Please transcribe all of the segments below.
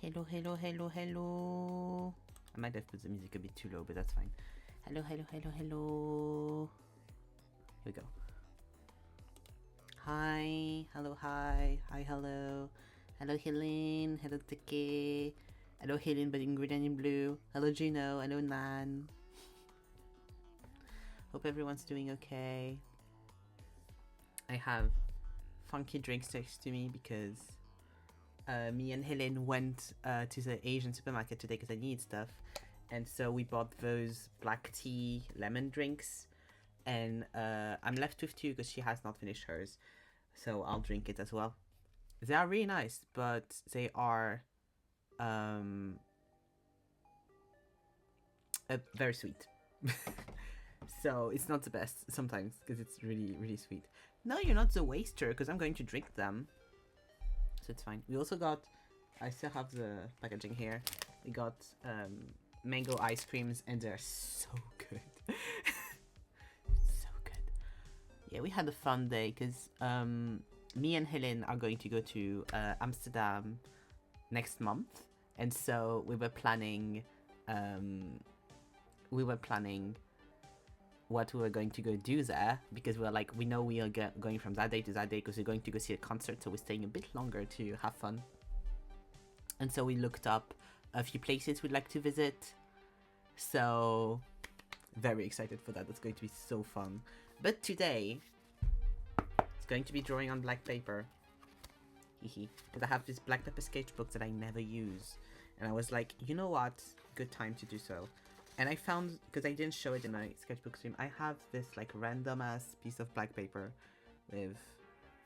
Hello, hello, hello, hello. I might have put the music a bit too low, but that's fine. Hello, hello, hello, hello. Here we go. Hi, hello, hi, hi, hello. Hello, Helene. Hello, Teke. Hello, Helene, but in green and in blue. Hello, Juno. Hello, Nan. Hope everyone's doing okay. I have funky drinks next to me because me and Helen went to the Asian supermarket today because I need stuff, and so we bought those black tea lemon drinks, and I'm left with 2 because she has not finished hers, so I'll drink it as well. They are really nice, but they are very sweet. So it's not the best sometimes because it's really, really sweet. No, you're not the waster because I'm going to drink them. So it's fine. We also got, I still have the packaging here. We got mango ice creams and they're so good. So good. Yeah, we had a fun day because me and Helen are going to go to Amsterdam next month. And so we were planning what we were going to go do there because we were like, we know we are going from that day to that day because we're going to go see a concert, so we're staying a bit longer to have fun. And so we looked up a few places we'd like to visit, so very excited for that. That's going to be so fun. But today it's going to be drawing on black paper, because I have this black paper sketchbook that I never use, and I was like, you know what, good time to do so. And I found, because I didn't show it in my sketchbook stream, I have this like random ass piece of black paper with,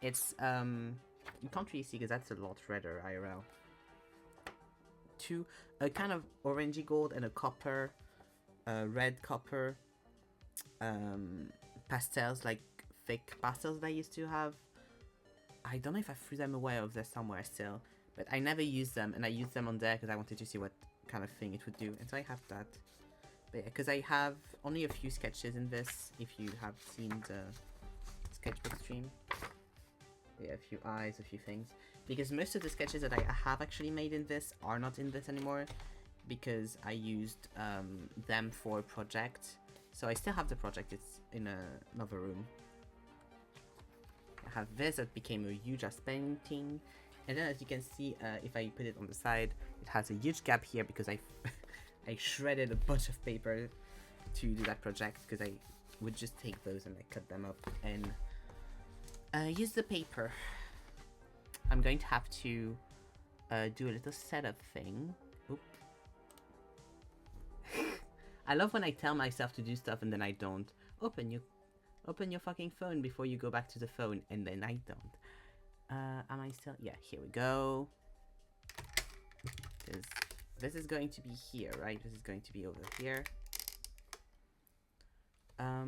it's you can't really see because that's a lot redder IRL. A kind of orangey gold and a copper, red copper pastels, like thick pastels that I used to have. I don't know if I threw them away or if they're somewhere still, but I never used them, and I used them on there because I wanted to see what kind of thing it would do, and so I have that. But yeah, because I have only a few sketches in this, if you have seen the sketchbook stream. Yeah, a few eyes, a few things. Because most of the sketches that I have actually made in this are not in this anymore, because I used them for a project. So I still have the project, it's in another room. I have this that became a huge ass painting. And then as you can see, if I put it on the side, it has a huge gap here because I shredded a bunch of paper to do that project, because I would just take those and cut them up and use the paper. I'm going to have to do a little setup thing. Oop. I love when I tell myself to do stuff and then I don't. Open your fucking phone before you go back to the phone, and then I don't. Am I still? Yeah, here we go. This is going to be here, right? This is going to be over here. Going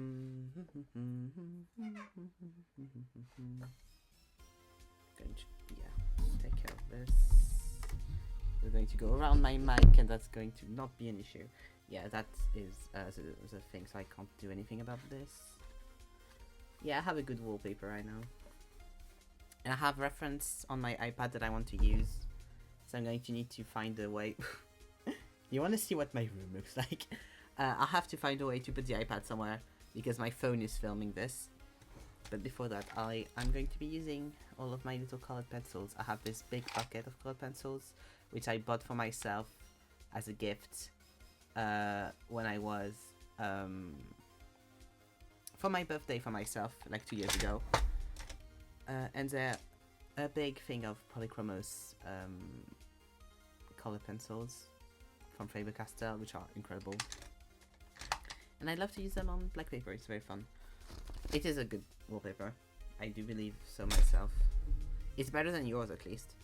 to, take care of this. We're going to go around my mic, and that's going to not be an issue. Yeah, that is the thing, so I can't do anything about this. Yeah, I have a good wallpaper right now. And I have reference on my iPad that I want to use, so I'm going to need to find a way. You want to see what my room looks like? I'll have to find a way to put the iPad somewhere, because my phone is filming this. But before that, I'm going to be using all of my little colored pencils. I have this big bucket of colored pencils, which I bought for myself as a gift when I was for my birthday for myself, like 2 years ago. And they're a big thing of Polychromos color pencils from Faber-Castell, which are incredible. And I love to use them on black paper, it's very fun. It is a good wallpaper, I do believe so myself. It's better than yours, at least.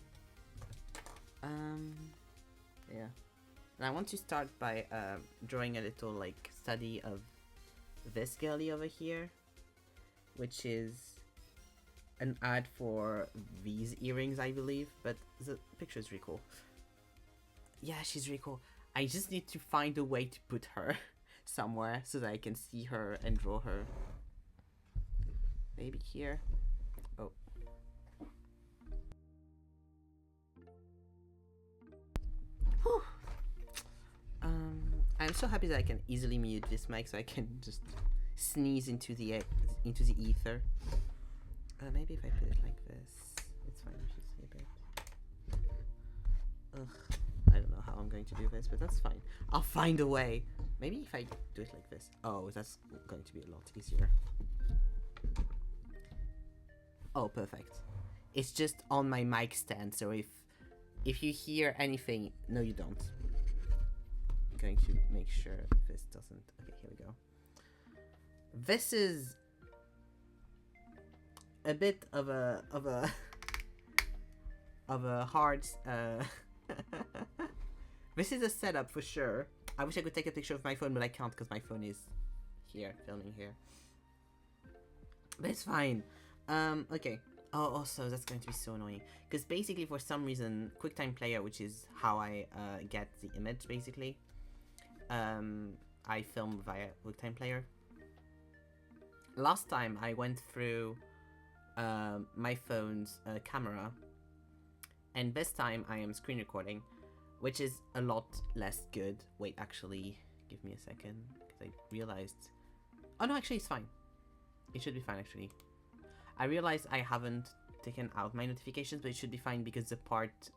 Yeah. And I want to start by drawing a little like study of this girly over here, which is an ad for these earrings, I believe, but the picture is really cool. Yeah, she's really cool. I just need to find a way to put her somewhere so that I can see her and draw her. Maybe here. Oh. I'm so happy that I can easily mute this mic, so I can just sneeze into the ether. Maybe if I put it like this, it's fine. I should see a bit. Ugh, I don't know how I'm going to do this, but that's fine. I'll find a way. Maybe if I do it like this. Oh, that's going to be a lot easier. Oh, perfect. It's just on my mic stand, so if you hear anything, no, you don't. I'm going to make sure this doesn't. Okay, here we go. This is a bit of a hard. This is a setup for sure. I wish I could take a picture of my phone, but I can't because my phone is here, filming here. But it's fine. Okay. Oh, also, that's going to be so annoying. Because basically, for some reason, QuickTime Player, which is how I get the image, basically, I film via QuickTime Player. Last time, I went through my phone's camera, and this time I am screen recording, which is a lot less good. Wait, actually, give me a second, because I realized... Oh, no, actually, it's fine. It should be fine, actually. I realized I haven't taken out my notifications, but it should be fine because the part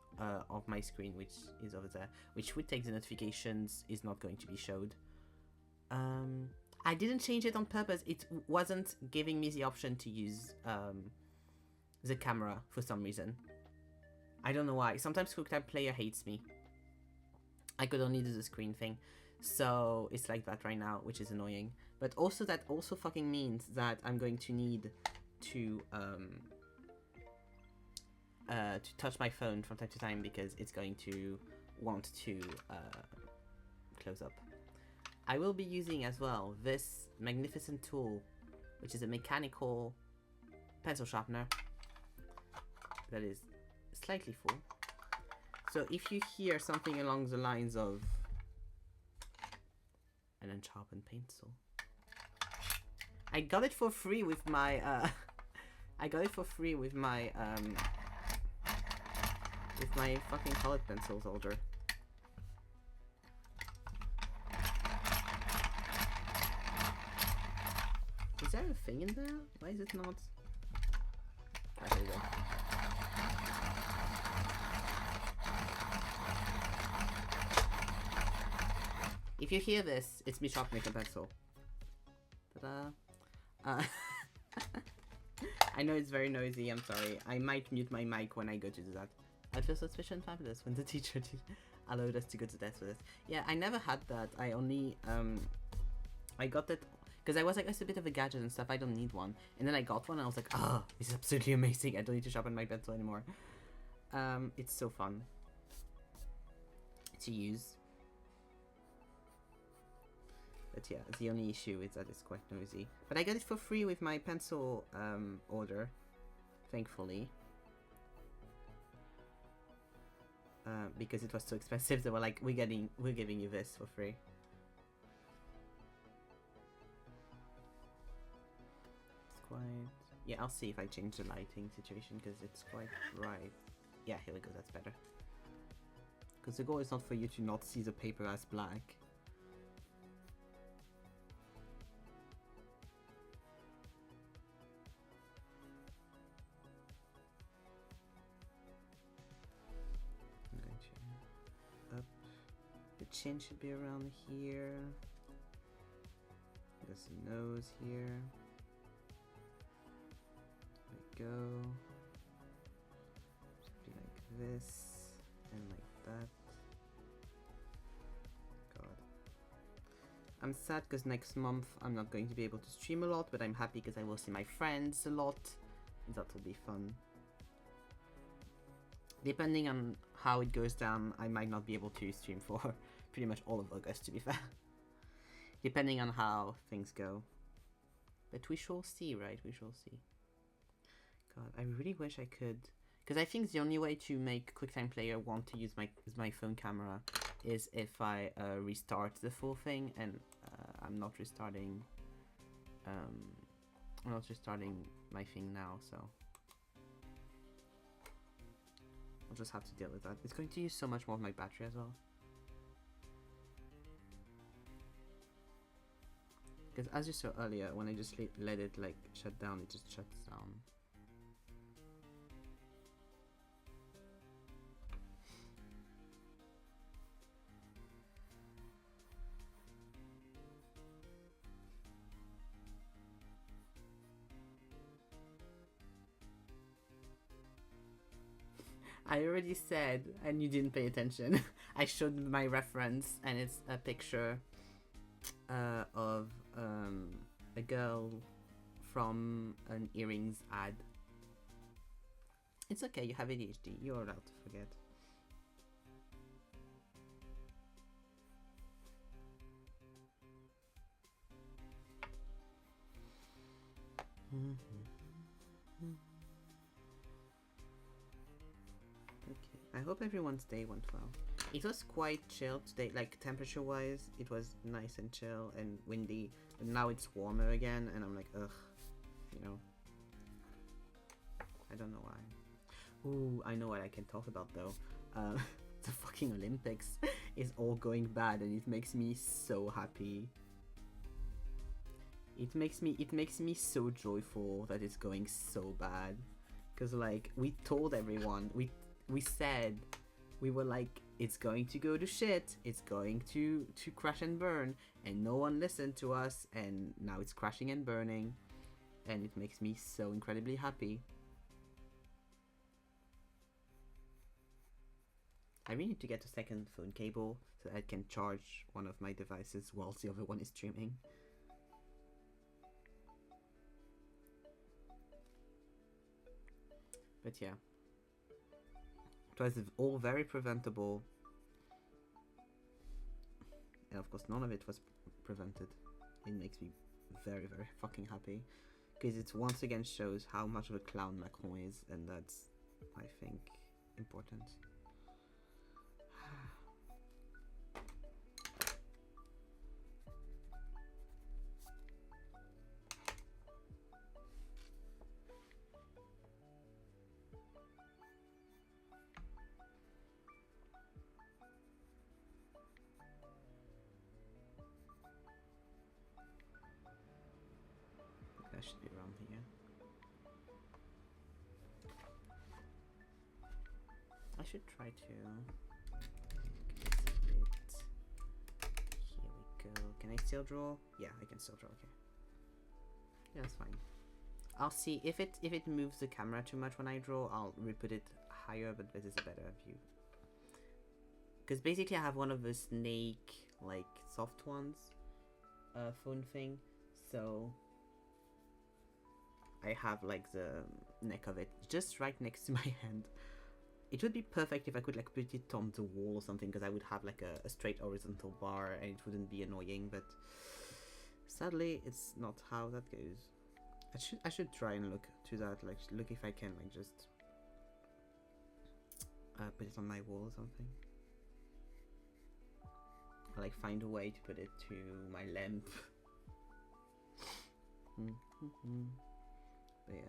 of my screen which is over there, which would take the notifications, is not going to be showed. I didn't change it on purpose. It wasn't giving me the option to use the camera for some reason. I don't know why. Sometimes QuickTime Player hates me. I could only do the screen thing. So it's like that right now, which is annoying. But also that also fucking means that I'm going to need to touch my phone from time to time because it's going to want to close up. I will be using as well this magnificent tool, which is a mechanical pencil sharpener that is slightly full. So if you hear something along the lines of an unsharpened pencil, I got it for free with my I got it for free with my fucking colored pencils order. Is there a thing in there? Why is it not? Ah, there we go. If you hear this, it's me sharpening a pencil. Ta-da! I know it's very noisy, I'm sorry. I might mute my mic when I go to do that. I feel suspicious and fabulous when the teacher allowed us to go to death for this. Yeah, I never had that. I only, I got it, because I was like, it's a bit of a gadget and stuff, I don't need one. And then I got one and I was like, oh, this is absolutely amazing. I don't need to sharpen my pencil anymore. It's so fun to use. But yeah, the only issue is that it's quite noisy. But I got it for free with my pencil order, thankfully. Because it was so expensive, they were like, we're giving you this for free. It's quite... Yeah, I'll see if I change the lighting situation, because it's quite bright. Yeah, here we go, that's better. Because the goal is not for you to not see the paper as black. The chin should be around here. There's the nose here. There we go. Should be like this and like that. God. I'm sad because next month I'm not going to be able to stream a lot, but I'm happy because I will see my friends a lot. And that will be fun. Depending on how it goes down, I might not be able to stream for pretty much all of August, to be fair. Depending on how things go. But we shall see, right? We shall see. God, I really wish I could... Because I think the only way to make QuickTime Player want to use my phone camera is if I restart the full thing, and I'm not restarting... I'm not restarting my thing now, so... I'll just have to deal with that. It's going to use so much more of my battery as well. Because as you saw earlier, when I just let it like shut down, it just shuts down. I already said, and you didn't pay attention. I showed my reference, and it's a picture of a girl from an earrings ad. It's okay, you have ADHD. You're allowed to forget. Okay, I hope everyone's day went well. It was quite chill today, like temperature wise, it was nice and chill and windy, but now it's warmer again, and I'm like, ugh, you know. I don't know why. Ooh, I know what I can talk about though. The fucking Olympics is all going bad, and it makes me so happy. It makes me so joyful that it's going so bad, cause like we told everyone, we said, we were like, it's going to go to shit, it's going to crash and burn, and no one listened to us, and now it's crashing and burning, and it makes me so incredibly happy. I really need to get a second phone cable so that I can charge one of my devices whilst the other one is streaming. But yeah, it was all very preventable, and of course none of it was prevented. It makes me very, very fucking happy, because it once again shows how much of a clown Macron is, and that's, I think, important. That should be around here. I should try to get this bit. Here we go. Can I still draw? Yeah, I can still draw. Okay. Yeah, that's fine. I'll see if it moves the camera too much when I draw. I'll re-put it higher, but this is a better view. Because basically, I have one of the snake like soft ones, phone thing. So I have like the neck of it just right next to my hand. It would be perfect if I could like put it on the wall or something, because I would have like a straight horizontal bar and it wouldn't be annoying, but sadly it's not how that goes. I should try and look to that, like look if I can like just put it on my wall or something. Or like find a way to put it to my lamp. But yeah.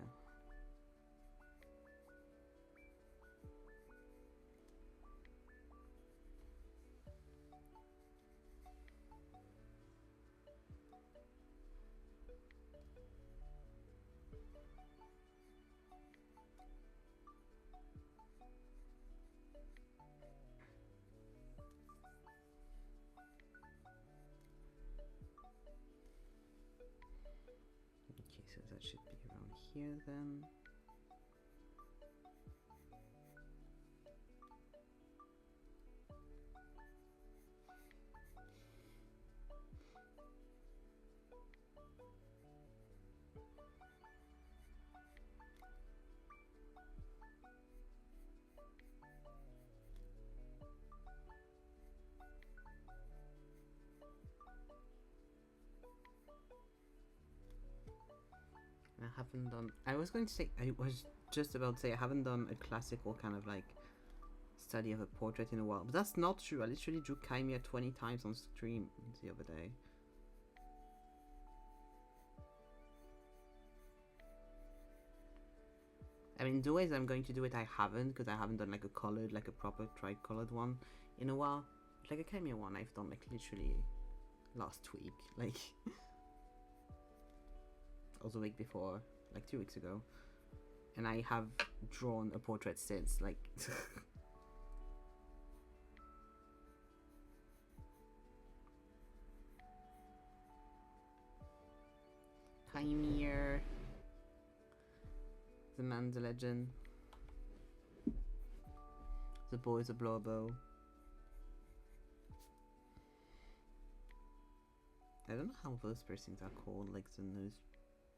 Okay, so that should be around here then. I haven't done. I was going to say. I was just about to say I haven't done a classical kind of like study of a portrait in a while, but that's not true. I literally drew Kaimia 20 times on stream the other day. I mean, the ways I'm going to do it, I haven't, because I haven't done like a colored, like a proper tri-colored one in a while. Like a Kaimia one, I've done like literally last week. Like, or the week before, like 2 weeks ago, and I have drawn a portrait since, like. Chimere, the man, the legend, the boy, the blowbow. I don't know how those piercings are called, like the nose,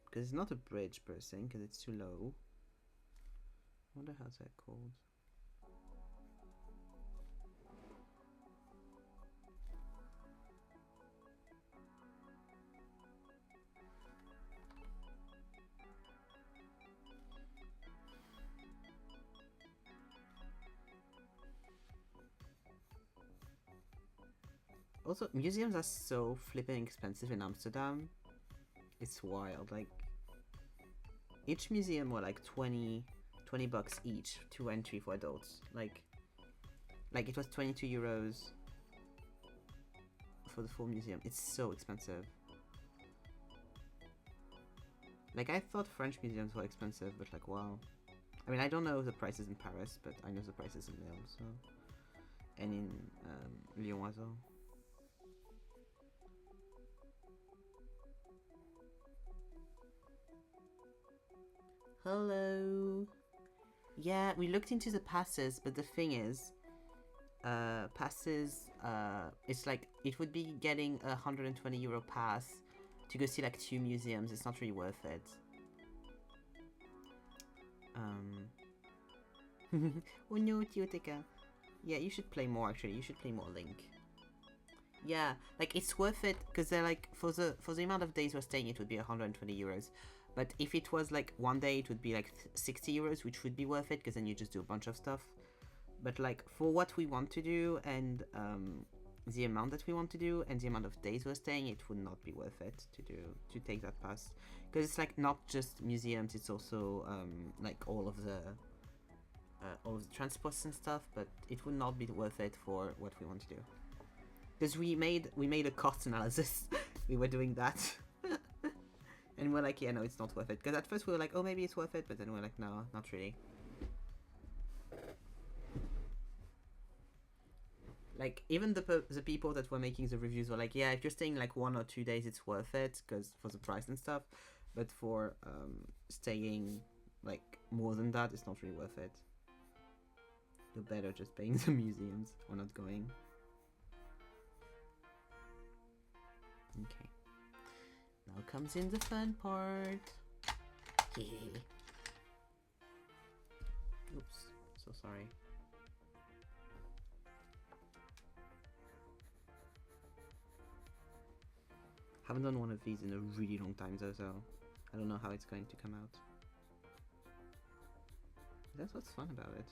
because it's not a bridge piercing, because it's too low. I wonder how they're called. Also, museums are so flipping expensive in Amsterdam. It's wild. Like, each museum were like 20 bucks each, 2 entry for adults. Like it was 22 euros for the full museum. It's so expensive. Like, I thought French museums were expensive, but like, wow. I mean, I don't know the prices in Paris, but I know the prices in Lille, so. And in Lyon as well. Hello. Yeah, we looked into the passes, but the thing is, passes, it's like, it would be getting a €120 pass to go see like 2 museums. It's not really worth it. Oh no, Tioteka. Yeah, you should play more, actually. You should play more Link. Yeah, like, it's worth it, because they're like, for the amount of days we're staying, it would be €120. But if it was like 1 day, it would be like €60, which would be worth it, because then you just do a bunch of stuff. But like, for what we want to do, and the amount that we want to do, and the amount of days we're staying, it would not be worth it to take that pass. Because it's like not just museums, it's also like all of the transports and stuff, but it would not be worth it for what we want to do. Because we made a cost analysis. We were doing that. And we're like, yeah, no, it's not worth it. Because at first we were like, oh, maybe it's worth it, but then we're like, no, not really. Like, even the people that were making the reviews were like, yeah, if you're staying like 1 or 2 days, it's worth it, because for the price and stuff. But for staying like more than that, it's not really worth it. You're better just paying the museums or not going. Okay. Now comes in the fun part. Oops, so sorry. Haven't done one of these in a really long time though, so I don't know how it's going to come out. That's what's fun about it.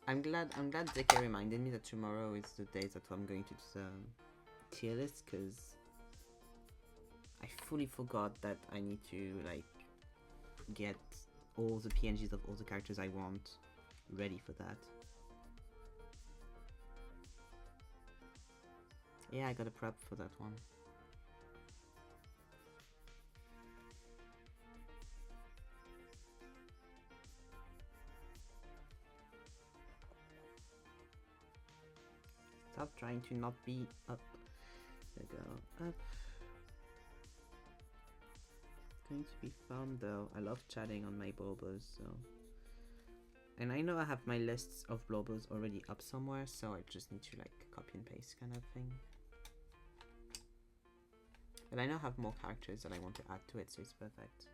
I'm glad Zeke reminded me that tomorrow is the day that I'm going to do the tier list, because I fully forgot that I need to like get all the PNGs of all the characters I want ready for that. Yeah, I got a prep for that one. Stop trying to not be up. There we go. Up. It's going to be fun though. I love chatting on my Blobos, so. And I know I have my lists of Blobos already up somewhere, so I just need to like copy and paste kind of thing. But I now have more characters that I want to add to it, so it's perfect.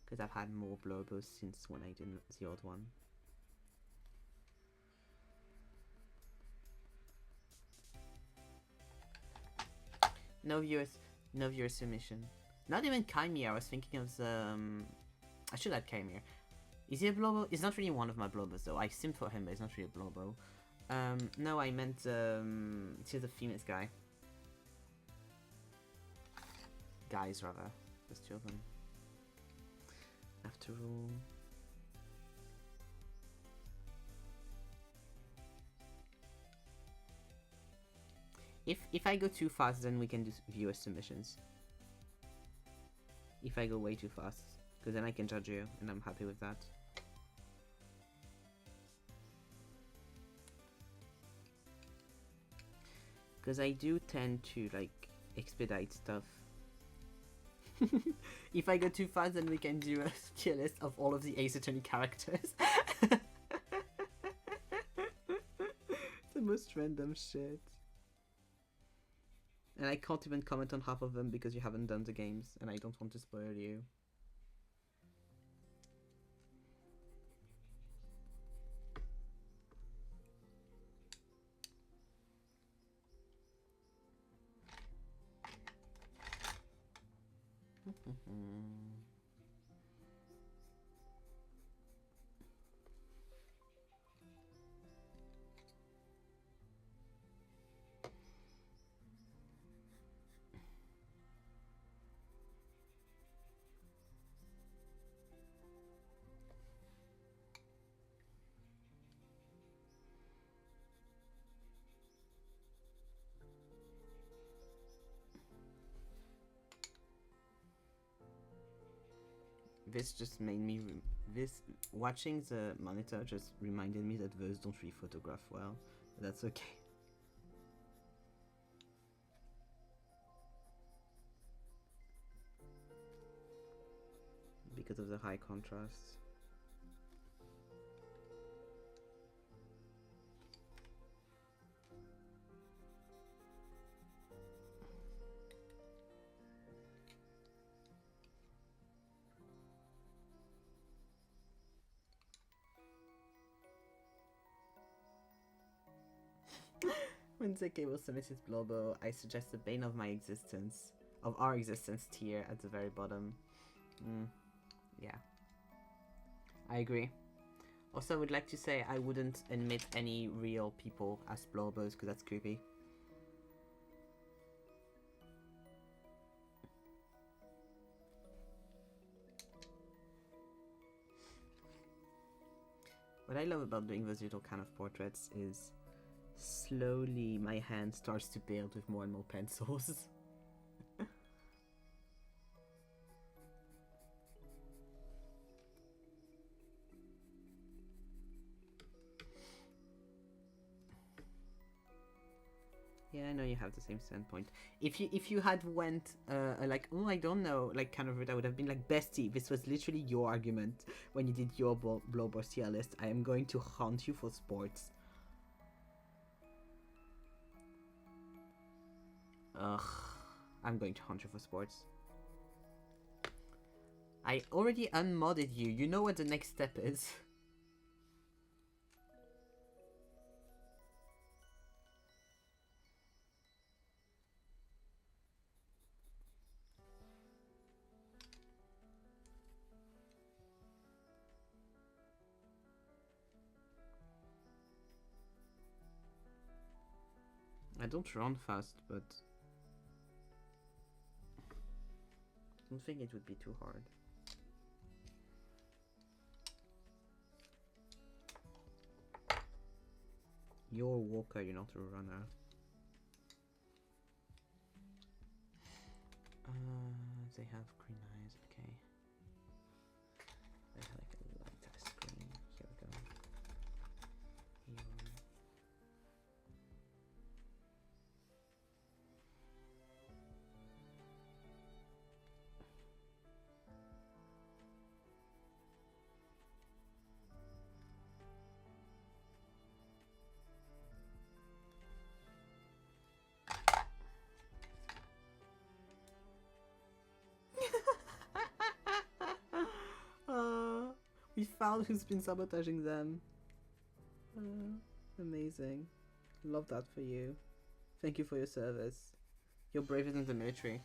Because I've had more blowbos since when I did the old one. No viewer submission. Not even Chimera, I was thinking of the... I should add Chimera. Is he a blowbo? He's not really one of my blowbos though. I simp for him, but he's not really a blowbo. No, I meant, it's the famous guy. Guys, rather. There's two of them. After all... If I go too fast, then we can do viewer submissions. If I go way too fast, because then I can judge you, and I'm happy with that. Because I do tend to, like, expedite stuff. If I go too fast, then we can do a tier list of all of the Ace Attorney characters. The most random shit. And I can't even comment on half of them because you haven't done the games, and I don't want to spoil you. This just made me... watching the monitor just reminded me that those don't really photograph well. But that's okay. Because of the high contrast. When Zeke will submit his Blobo, I suggest the bane of my existence, of our existence tier at the very bottom. Yeah. I agree. Also, I would like to say I wouldn't admit any real people as Blobos because that's creepy. What I love about doing those little kind of portraits is slowly my hand starts to build with more and more pencils. Yeah, I know you have the same standpoint. If you had went like, oh, I don't know, like kind of, I would have been like, bestie, this was literally your argument when you did your Blowboss tier list. I am going to hunt you for sports. Ugh, I'm going to hunt you for sports. I already unmodded you. You know what the next step is. I don't run fast, but I don't think it would be too hard. You're a walker, you're not a runner. They have green eyes, okay. They have like a lighter screen. Here we go. Here. found who's been sabotaging them. Amazing. Love that for you. Thank you for your service. You're braver than the military.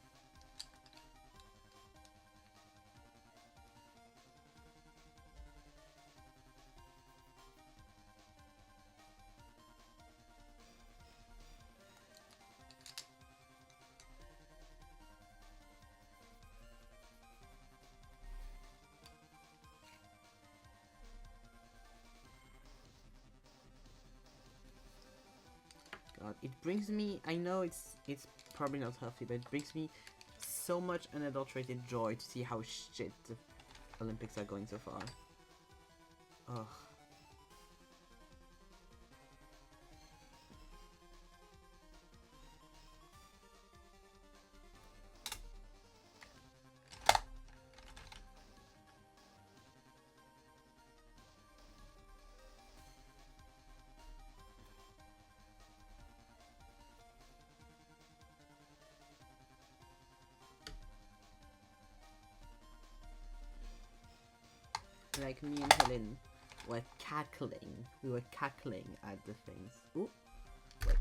God, it brings me, I know it's probably not healthy, but it brings me so much unadulterated joy to see how shit the Olympics are going so far. Ugh. Like me and Helen were cackling. We were cackling at the things. Ooh, wait.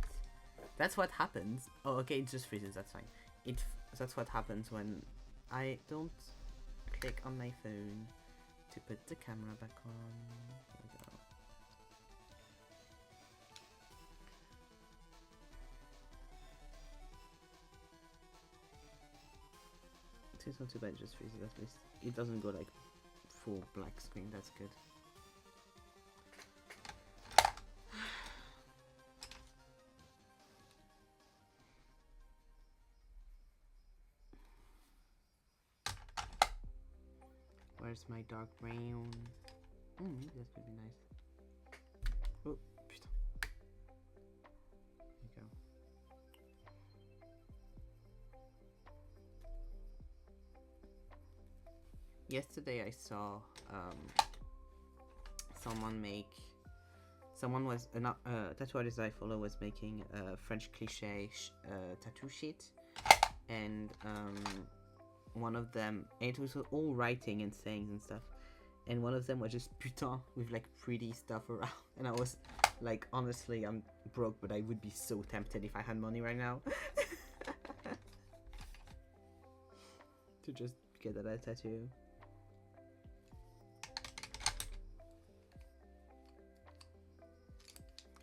That's what happens. Oh, okay, it just freezes. That's fine. That's what happens when I don't click on my phone to put the camera back on. Here we go. It's not too bad. It just freezes. At least it doesn't go like full black screen. That's good. Where's my dark brown? Maybe that could be nice. Oh, putain. There you go. Yesterday I saw someone was a tattoo artist I follow was making a French cliche tattoo sheet, and one of them, and it was all writing and sayings and stuff, and one of them was just putain with like pretty stuff around, and I was like, honestly, I'm broke, but I would be so tempted if I had money right now to just get that tattoo.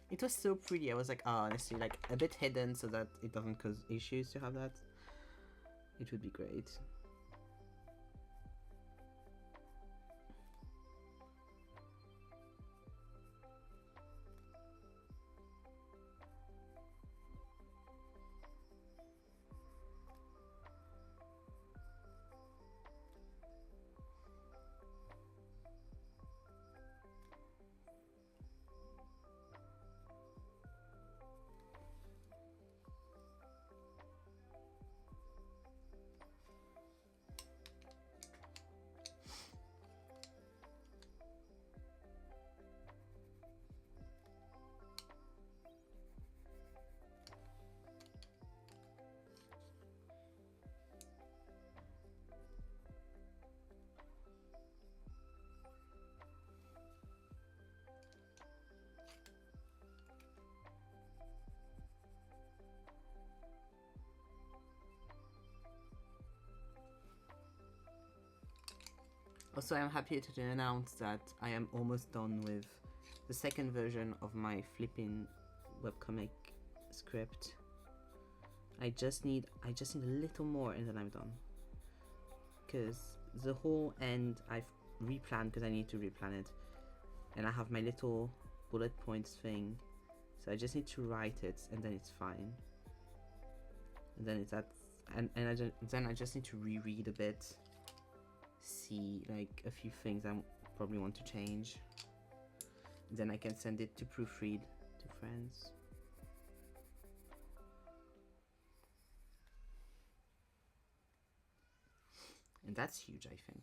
It was so pretty. I was like, oh, honestly, like a bit hidden so that it doesn't cause issues to have that. It would be great. Also, I'm happy to announce that I am almost done with the second version of my flipping webcomic script. I just need a little more and then I'm done. Because the whole end I've replanned because I need to replan it. And I have my little bullet points thing. So I just need to write it and then it's fine. And then it's that, and then I just need to reread a bit. See like a few things I probably want to change, then I can send it to proofread to friends. And that's huge, I think.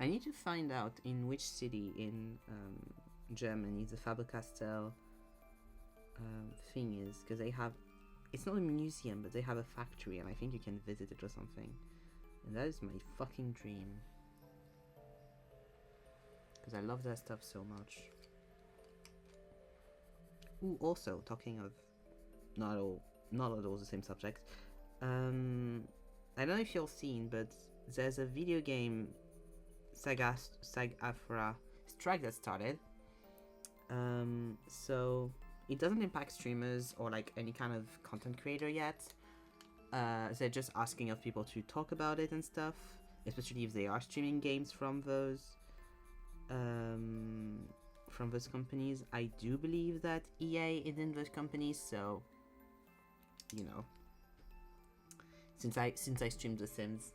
I need to find out in which city in Germany the Faber-Castell thing is, because they have, it's not a museum, but they have a factory, and I think you can visit it or something. And that is my fucking dream, because I love that stuff so much. Ooh, also talking of not at all the same subject. I don't know if you've seen, but there's a video game SAG-AFTRA strike that started. So it doesn't impact streamers or like any kind of content creator yet. They're just asking of people to talk about it and stuff, especially if they are streaming games from those companies. I do believe that EA is in those companies, so you know, since I streamed The Sims.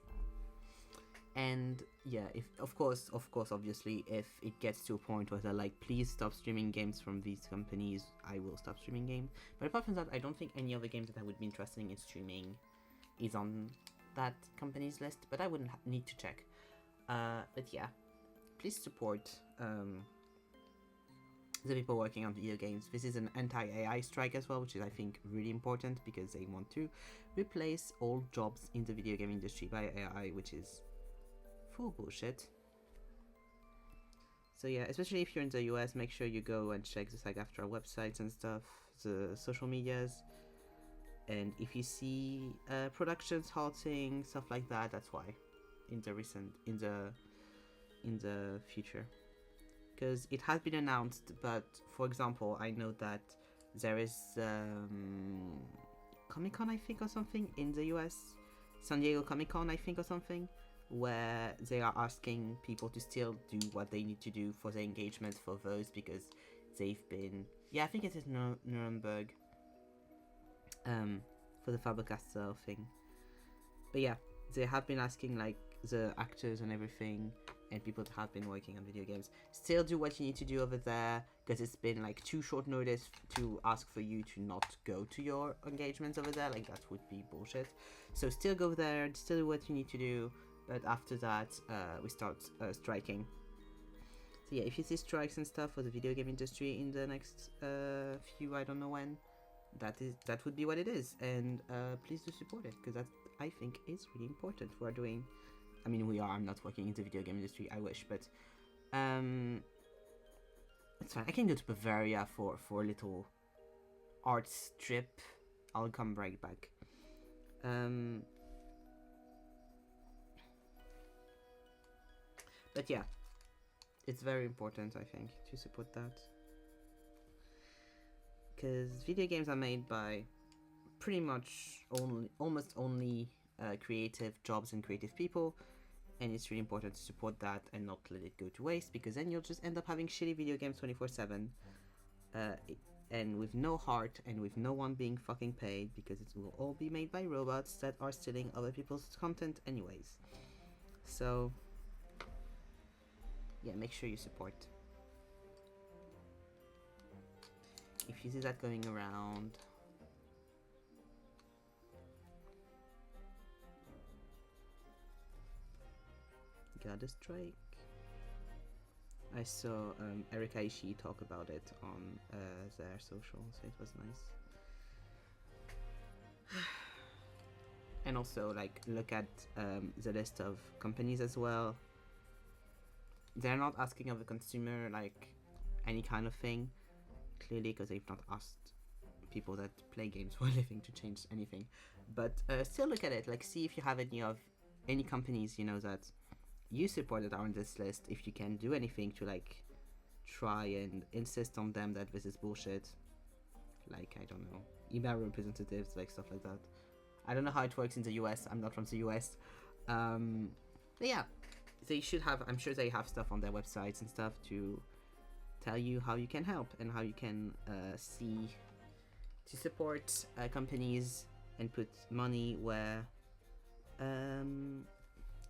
And yeah, if of course, obviously, if it gets to a point where they're like, please stop streaming games from these companies, I will stop streaming games. But apart from that, I don't think any other games that I would be interested in streaming is on that company's list, but I wouldn't need to check. But yeah, please support the people working on video games. This is an anti-AI strike as well, which is, I think, really important, because they want to replace all jobs in the video game industry by AI, which is full bullshit. So yeah, especially if you're in the US, make sure you go and check the SAG-AFTRA websites and stuff, the social medias, and if you see productions halting, stuff like that, that's why. In the future, because it has been announced. But for example, I know that there is Comic-Con, I think, or something in the US, San Diego Comic-Con, I think, or something, where they are asking people to still do what they need to do for the engagement for those, because they've been, yeah, I think it is Nuremberg, for the Faber-Castell thing. But yeah, they have been asking like the actors and everything, and people that have been working on video games, still do what you need to do over there, because it's been like too short notice to ask for you to not go to your engagements over there. Like, that would be bullshit. So still go there, still do what you need to do, but after that we start striking. So yeah, if you see strikes and stuff for the video game industry in the next few, I don't know when, that would be what it is. And please do support it, because that, I think, is really important. We're doing, I mean, we are, I'm not working in the video game industry, I wish, but it's fine. I can go to Bavaria for a little art trip. I'll come right back. But yeah, it's very important, I think, to support that, because video games are made by pretty much almost only creative jobs and creative people, and it's really important to support that and not let it go to waste, because then you'll just end up having shitty video games 24/7, and with no heart and with no one being fucking paid, because it will all be made by robots that are stealing other people's content anyways. So yeah, make sure you support. If you see that going around, gotta strike. I saw Erika Ishii talk about it on their social, so it was nice. And also, like, look at the list of companies as well. They're not asking of the consumer like any kind of thing, clearly, because they've not asked people that play games for a living to change anything. But still look at it, like, see if you have any companies, you know, that you support that are on this list, if you can do anything to like try and insist on them that this is bullshit. Like, I don't know, email representatives, like stuff like that. I don't know how it works in the US, I'm not from the US. But yeah, they should have, I'm sure they have stuff on their websites and stuff to tell you how you can help and how you can see to support companies and put money where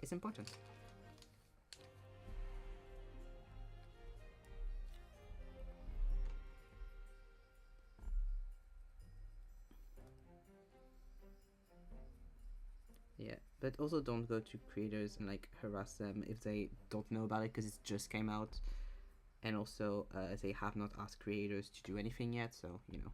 it's important. Yeah, But also don't go to creators and like harass them if they don't know about it because it just came out, and also they have not asked creators to do anything yet, so you know.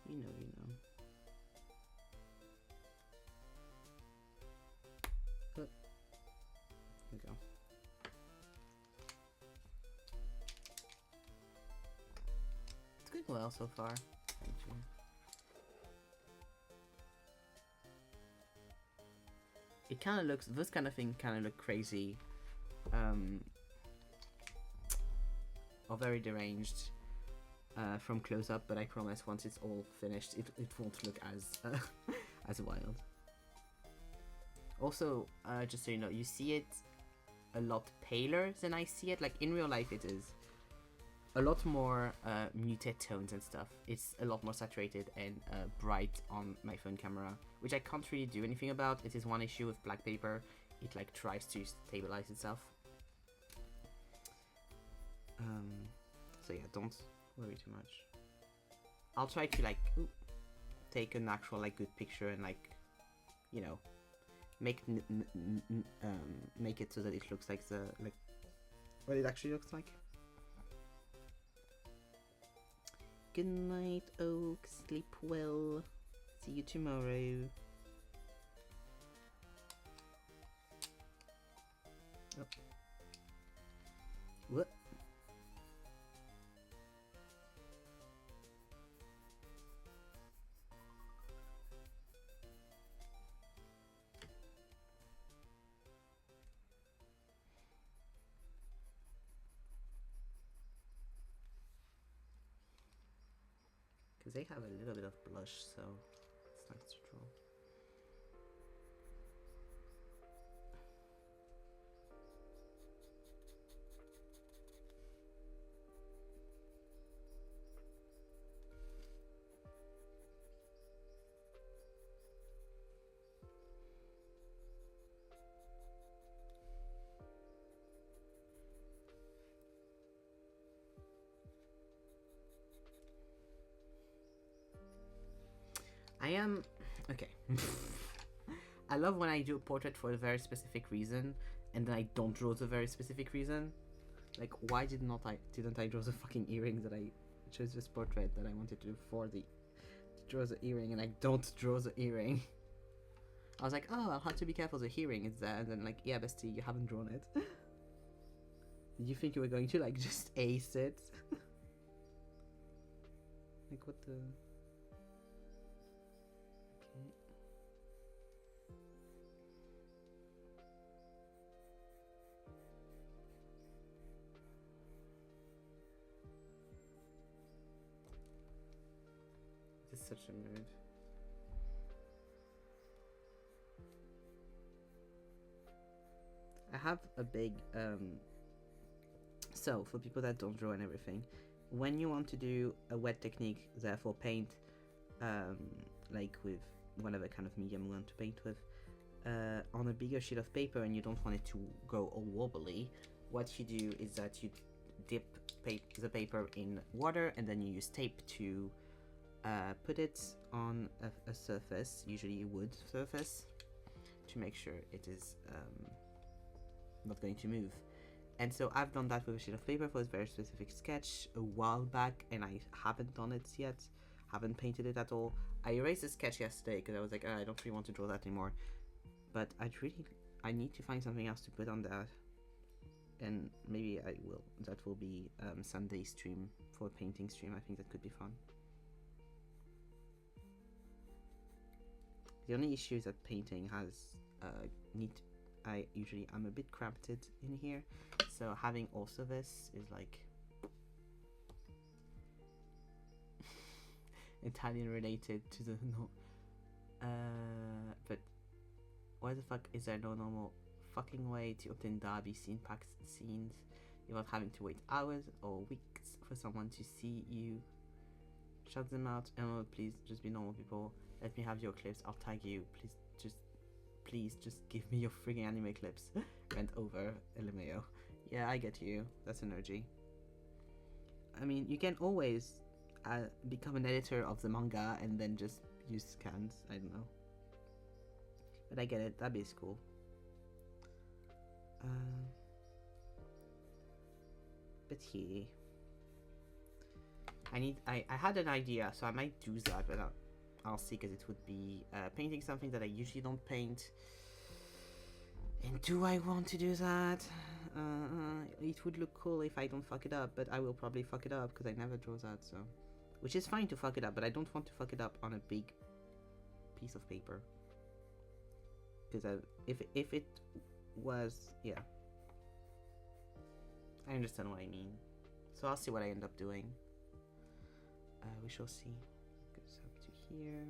You know, you know. Here we go. It's going well so far. Thank you. It kind of looks, this kind of thing kind of look crazy, or very deranged from close up, but I promise once it's all finished, it won't look as as wild. Also, just so you know, you see it a lot paler than I see it. Like in real life, it is a lot more muted tones and stuff. It's a lot more saturated and bright on my phone camera, which I can't really do anything about. It is one issue with black paper. It like tries to stabilize itself. So yeah, don't worry too much. I'll try to like take an actual like good picture and like, you know, make it so that it looks like what it actually looks like. Good night, Oak. Sleep well. See you tomorrow. Oh. What? Because they have a little bit of blush, so it's nice to draw. I am okay. I love when I do a portrait for a very specific reason, and then I don't draw the very specific reason. Like, why didn't I draw the fucking earring that I chose this portrait that I wanted to do for the draw the earring, and I don't draw the earring. I was like, oh, I'll have to be careful. The earring is there, and then like, yeah, bestie, you haven't drawn it. Did you think you were going to like just ace it? Like what the? Okay. This is such a mood. I have a big so for people that don't draw and everything, when you want to do a wet technique, therefore paint like with whatever kind of medium you want to paint with on a bigger sheet of paper, and you don't want it to go all wobbly, what you do is that you dip the paper in water, and then you use tape to put it on a surface, usually a wood surface, to make sure it is not going to move. And so I've done that with a sheet of paper for a very specific sketch a while back, and I haven't done it yet, haven't painted it at all. I erased the sketch yesterday because I was like, oh, I don't really want to draw that anymore, but I need to find something else to put on that, and maybe I will. That will be Sunday stream for a painting stream. I think that could be fun. The only issue is that painting has I'm a bit cramped in here, so having also this is like Italian related to the but why the fuck is there no normal fucking way to obtain derby scene pack scenes without having to wait hours or weeks for someone to see you? Shout them out. Emma, please just be normal people. Let me have your clips. I'll tag you. Please just give me your freaking anime clips. Rent over, LMAO. Yeah, I get you. That's energy. I mean, you can always become an editor of the manga and then just use scans. I don't know. But I get it. That'd be cool. But yeah. I had an idea, so I might do that, but I'll see, because it would be painting something that I usually don't paint. And do I want to do that? It would look cool if I don't fuck it up, but I will probably fuck it up because I never draw that, so. Which is fine to fuck it up, but I don't want to fuck it up on a big piece of paper. Because if it was, yeah. I understand what I mean. So I'll see what I end up doing. We shall see. Goes up to here.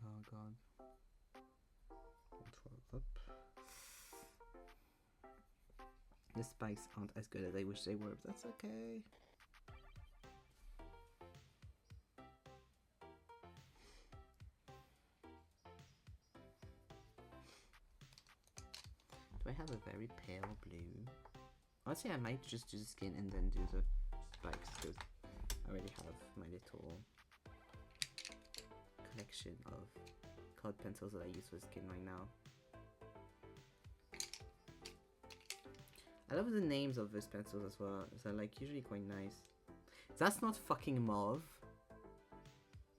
Oh god. Control up. The spikes aren't as good as I wish they were, but that's okay. Do I have a very pale blue? Honestly, I might just do the skin and then do the spikes, because I already have my little collection of colored pencils that I use for skin right now. I love the names of these pencils as well. They're like usually quite nice. That's not fucking mauve.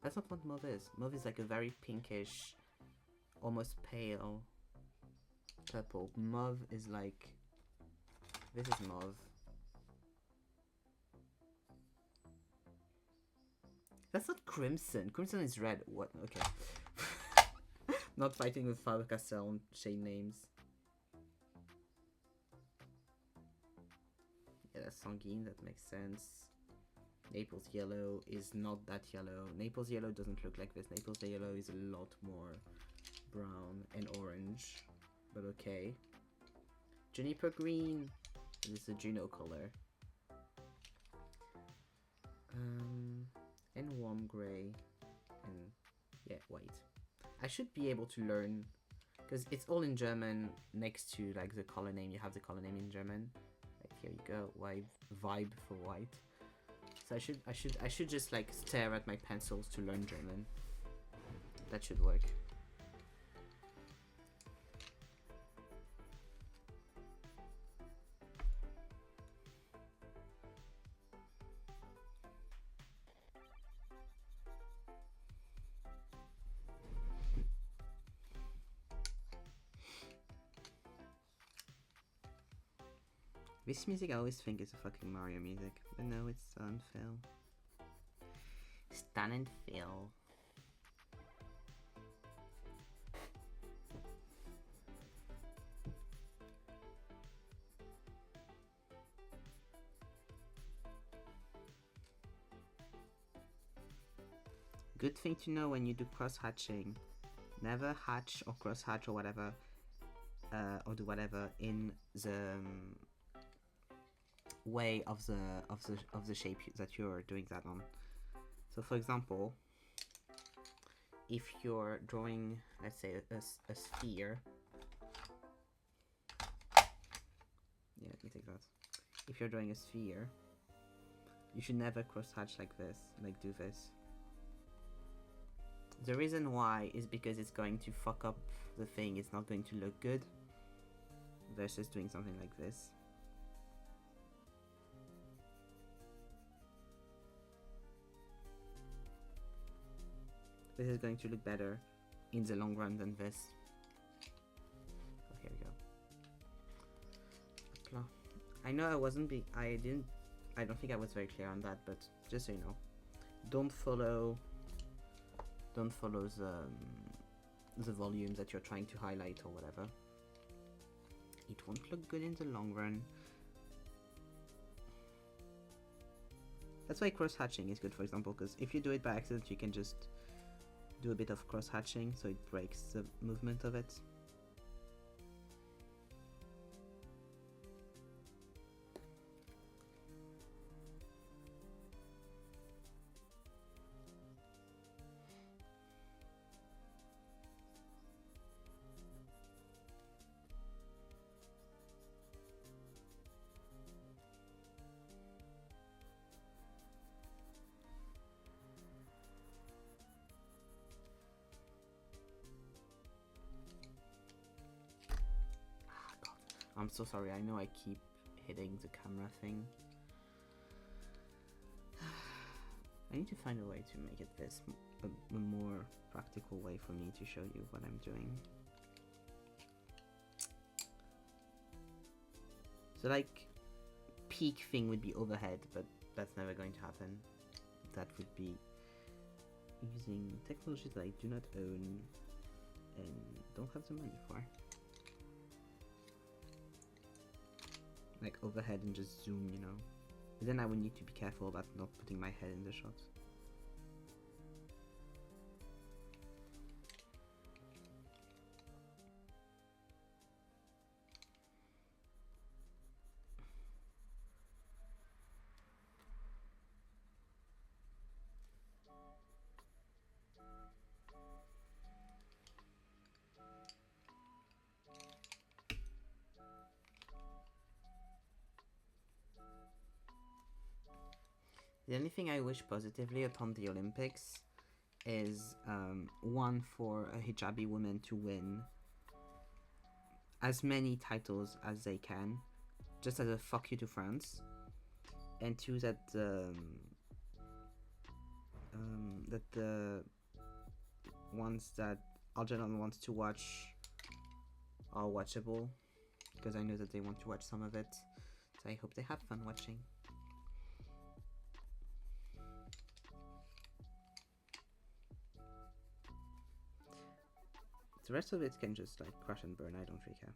That's not what mauve is. Mauve is like a very pinkish, almost pale purple. Mauve is like, this is mauve. That's not crimson. Crimson is red. What? Okay. Not fighting with Faber-Castell on shade names. Yeah, that's sanguine. That makes sense. Naples yellow is not that yellow. Naples yellow doesn't look like this. Naples yellow is a lot more brown and orange. But okay. Juniper green. This is a Juno color. And warm gray. And yeah, white. I should be able to learn, because it's all in German. Next to like the color name, you have the color name in German. Right, here you go. Vibe for white. So I should just like stare at my pencils to learn German. That should work. This music I always think is a fucking Mario music, but no, it's Stan and Phil. Stan and Phil. Good thing to know when you do cross hatching. Never hatch or cross hatch or whatever, or do whatever in the way of the shape that you're doing that on. So for example, if you're drawing, let's say, a sphere, yeah, let me take that. If you're drawing a sphere, you should never cross hatch like this, like do this. The reason why is because it's going to fuck up the thing. It's not going to look good versus doing something like this. This is going to look better in the long run than this. Oh, here we go. I know I wasn't I don't think I was very clear on that, but just so you know, don't follow the volume that you're trying to highlight or whatever. It won't look good in the long run. That's why cross hatching is good, for example, because if you do it by accident, you can just do a bit of cross hatching so it breaks the movement of it. I'm so sorry, I know I keep hitting the camera thing. I need to find a way to make it this a more practical way for me to show you what I'm doing. So like, peak thing would be overhead, but that's never going to happen. That would be using technology that I do not own and don't have the money for. Like overhead and just zoom, you know. But then I would need to be careful about not putting my head in the shot. The only thing I wish positively upon the Olympics is one, for a hijabi woman to win as many titles as they can, just as a fuck you to France, and two, that the ones that Algernon wants to watch are watchable, because I know that they want to watch some of it, so I hope they have fun watching. The rest of it can just like crash and burn, I don't really care.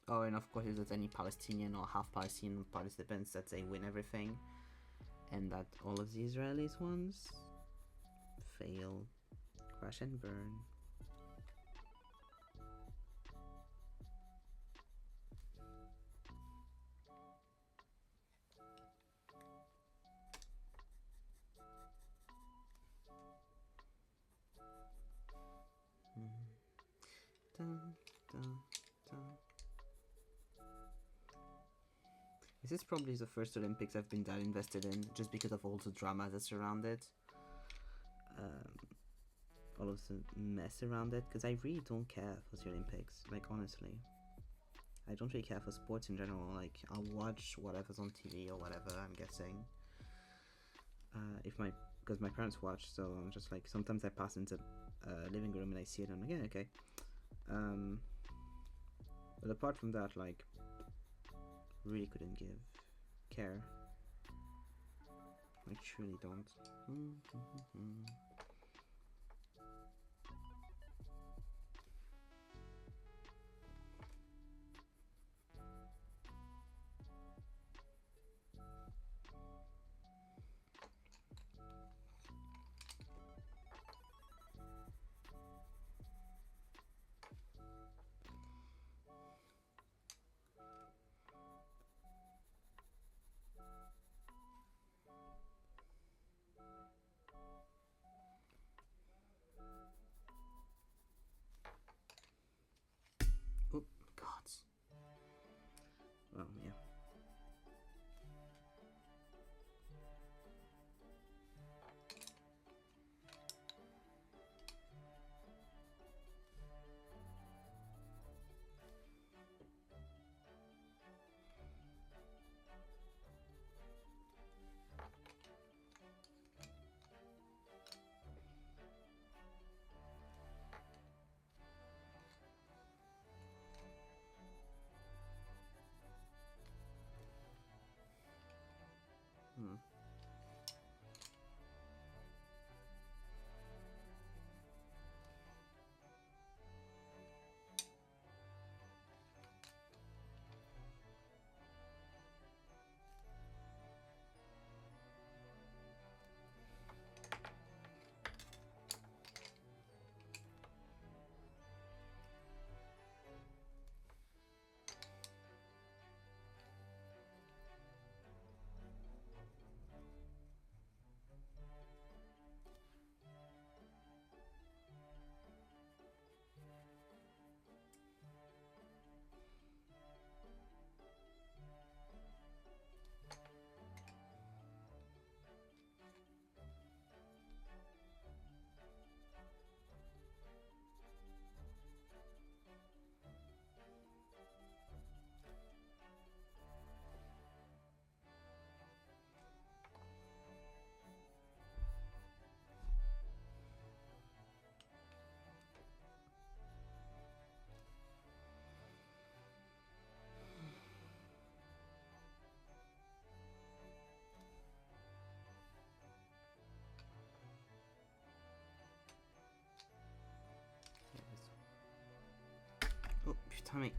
Oh, and of course if there's any Palestinian or half Palestinian participants, that they win everything, and that all of the Israelis ones fail, crash and burn. Dun, dun, dun. This is probably the first Olympics I've been that invested in, just because of all the drama that's around it. All of the mess around it, because I really don't care for the Olympics, like honestly. I don't really care for sports in general, like I'll watch whatever's on TV or whatever, I'm guessing. Because my parents watch, so I'm just like, sometimes I pass into living room and I see it and I'm like, yeah, okay. But apart from that, like, really couldn't care. I truly don't. I mean...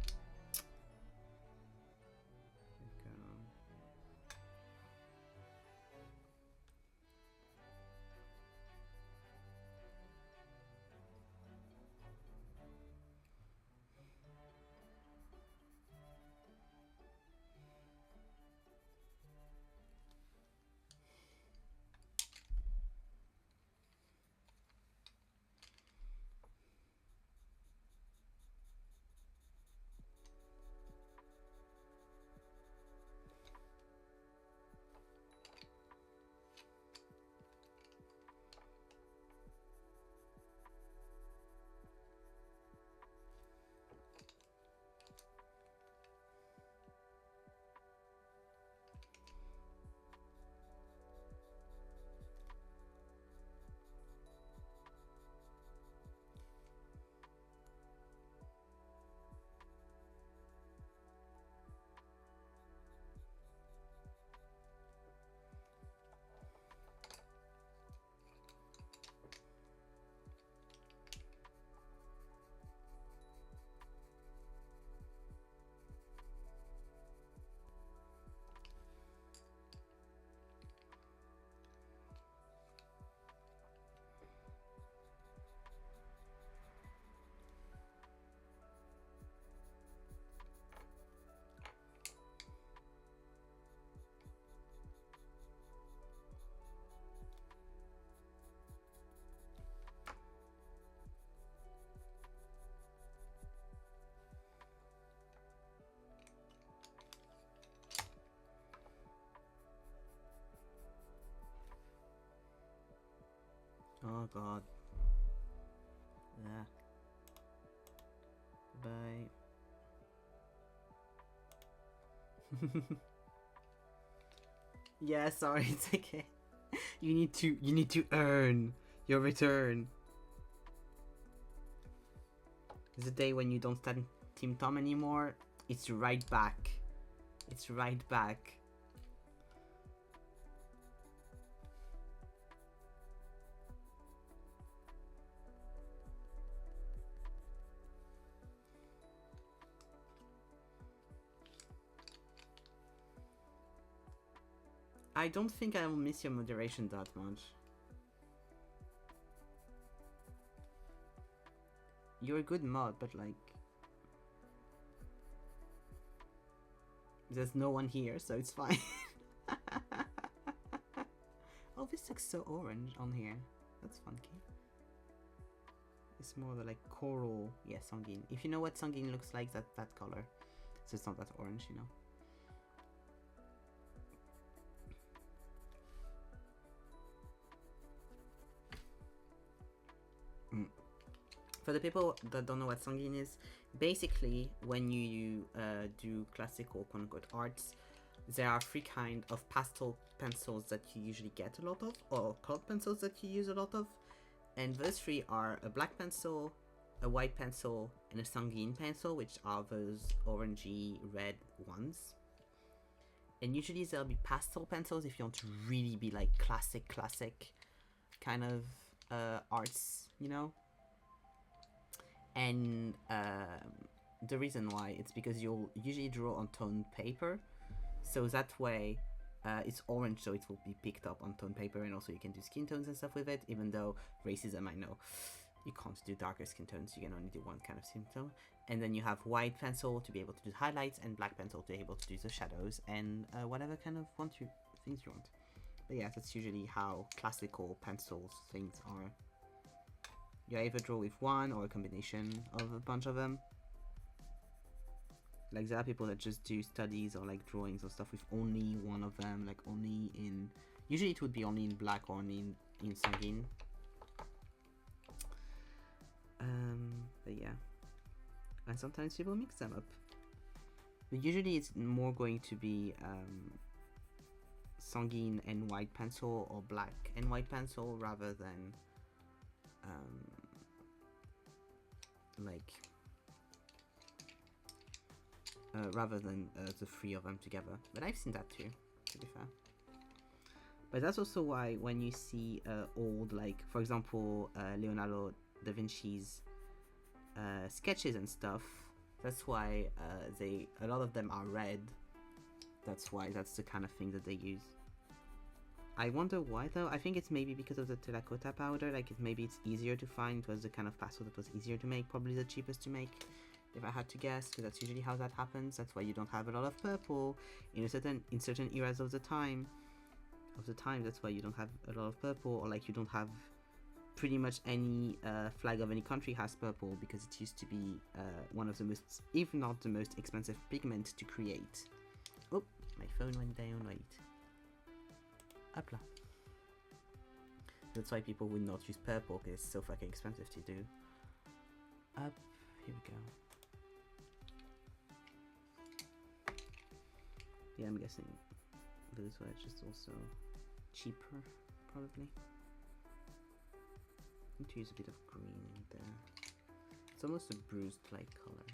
Oh god. Yeah. Bye. Yeah, sorry, it's okay. You need to earn your return. The day when you don't stand Team Tom anymore, it's right back. It's right back. I don't think I will miss your moderation that much. You're a good mod, but like... There's no one here, so it's fine. Oh, this looks so orange on here. That's funky. It's more like coral. Yeah, Sanguine. If you know what Sanguine looks like, that color. So it's not that orange, you know. For the people that don't know what Sanguine is, basically when you do classical quote-unquote arts, there are three kinds of pastel pencils that you usually get a lot of, or colored pencils that you use a lot of, and those three are a black pencil, a white pencil, and a Sanguine pencil, which are those orangey red ones. And usually there'll be pastel pencils if you want to really be like classic kind of arts, you know. And the reason why, it's because you'll usually draw on toned paper, so that way it's orange, so it will be picked up on toned paper, and also you can do skin tones and stuff with it, even though racism, I know, you can't do darker skin tones, you can only do one kind of skin tone. And then you have white pencil to be able to do highlights, and black pencil to be able to do the shadows, and whatever kind of things you want. But yeah, that's usually how classical pencils things are. You either draw with one or a combination of a bunch of them. Like there are people that just do studies or like drawings or stuff with only one of them, like only in... Usually it would be only in black or only in Sanguine. But yeah. And sometimes people mix them up. But usually it's more going to be Sanguine and white pencil, or black and white pencil, rather than the three of them together. But I've seen that too, to be fair. But that's also why when you see old, like for example Leonardo da Vinci's sketches and stuff, That's why a lot of them are red. That's why that's the kind of thing that they use. I wonder why though. I think it's maybe because of the terracotta powder. Like maybe it's easier to find. It was the kind of pastel that was easier to make. Probably the cheapest to make, if I had to guess. Because that's usually how that happens. That's why you don't have a lot of purple in certain eras of the time. That's why you don't have a lot of purple, or like you don't have pretty much any flag of any country has purple, because it used to be one of the most, if not the most expensive pigment to create. Oh, my phone went down, wait. Hopla. That's why people would not use purple, because it's so fucking expensive to do. Up, here we go. Yeah, I'm guessing those were just also cheaper, probably. I need to use a bit of green in there. It's almost a bruised like color.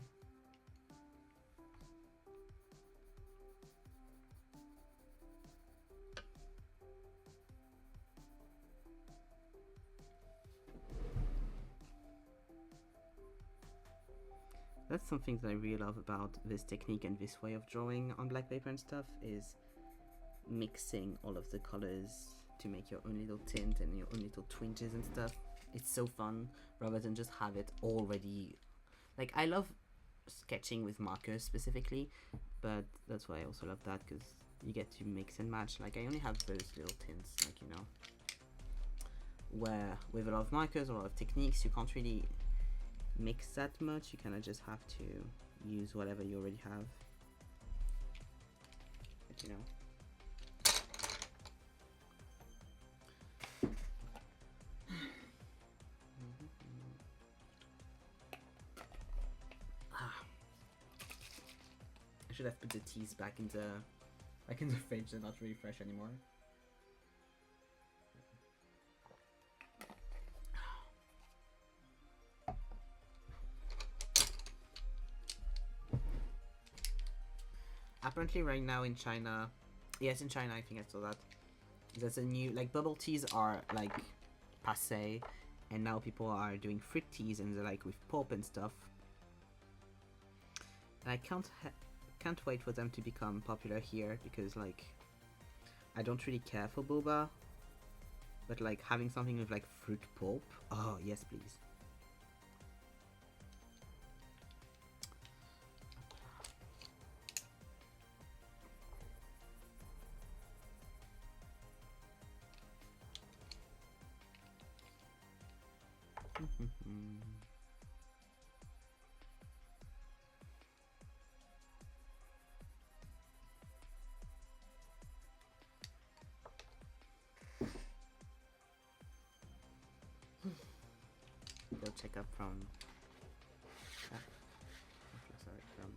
That's something that I really love about this technique and this way of drawing on black paper and stuff, is mixing all of the colors to make your own little tint and your own little twinges and stuff. It's so fun, rather than just have it already. Like, I love sketching with markers specifically, but that's why I also love that, because you get to mix and match. Like, I only have those little tints, like, you know, where with a lot of markers, a lot of techniques, you can't really mix that much. You kind of just have to use whatever you already have, but you know. I should have put the teas back in the fridge. They're not really fresh anymore. Apparently right now in China, yes, in China I think I saw that, there's a new, like, bubble teas are like passe, and now people are doing fruit teas, and they're like with pulp and stuff. And I can't wait for them to become popular here, because like I don't really care for boba, but like having something with like fruit pulp, oh yes please. Go check up from sorry, from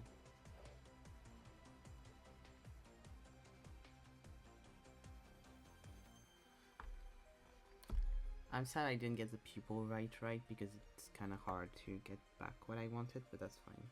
I'm sad I didn't get the pupil right, because it's kind of hard to get back what I wanted, but that's fine.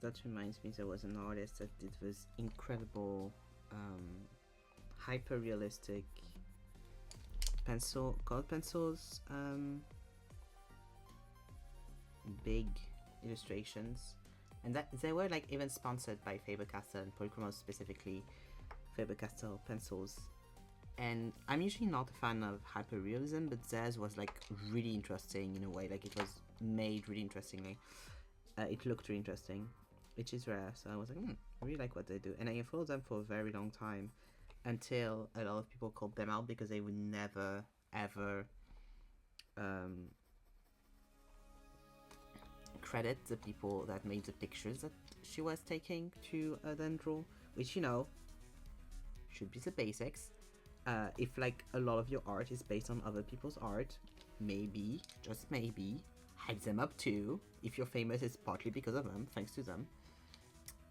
that reminds me, there was an artist that did this incredible, hyper realistic colored pencils, big illustrations, and that they were like even sponsored by Faber-Castell and Polychromos, specifically Faber-Castell pencils. And I'm usually not a fan of hyperrealism, but theirs was like really interesting in a way. Like it was made really interestingly. It looked really interesting, which is rare. So I was like, I really like what they do, and I followed them for a very long time, until a lot of people called them out because they would never ever credit the people that made the pictures that she was taking to then draw, which, you know, should be the basics. If like a lot of your art is based on other people's art, maybe, just maybe, hype them up too. If you're famous, it's partly because of them, thanks to them.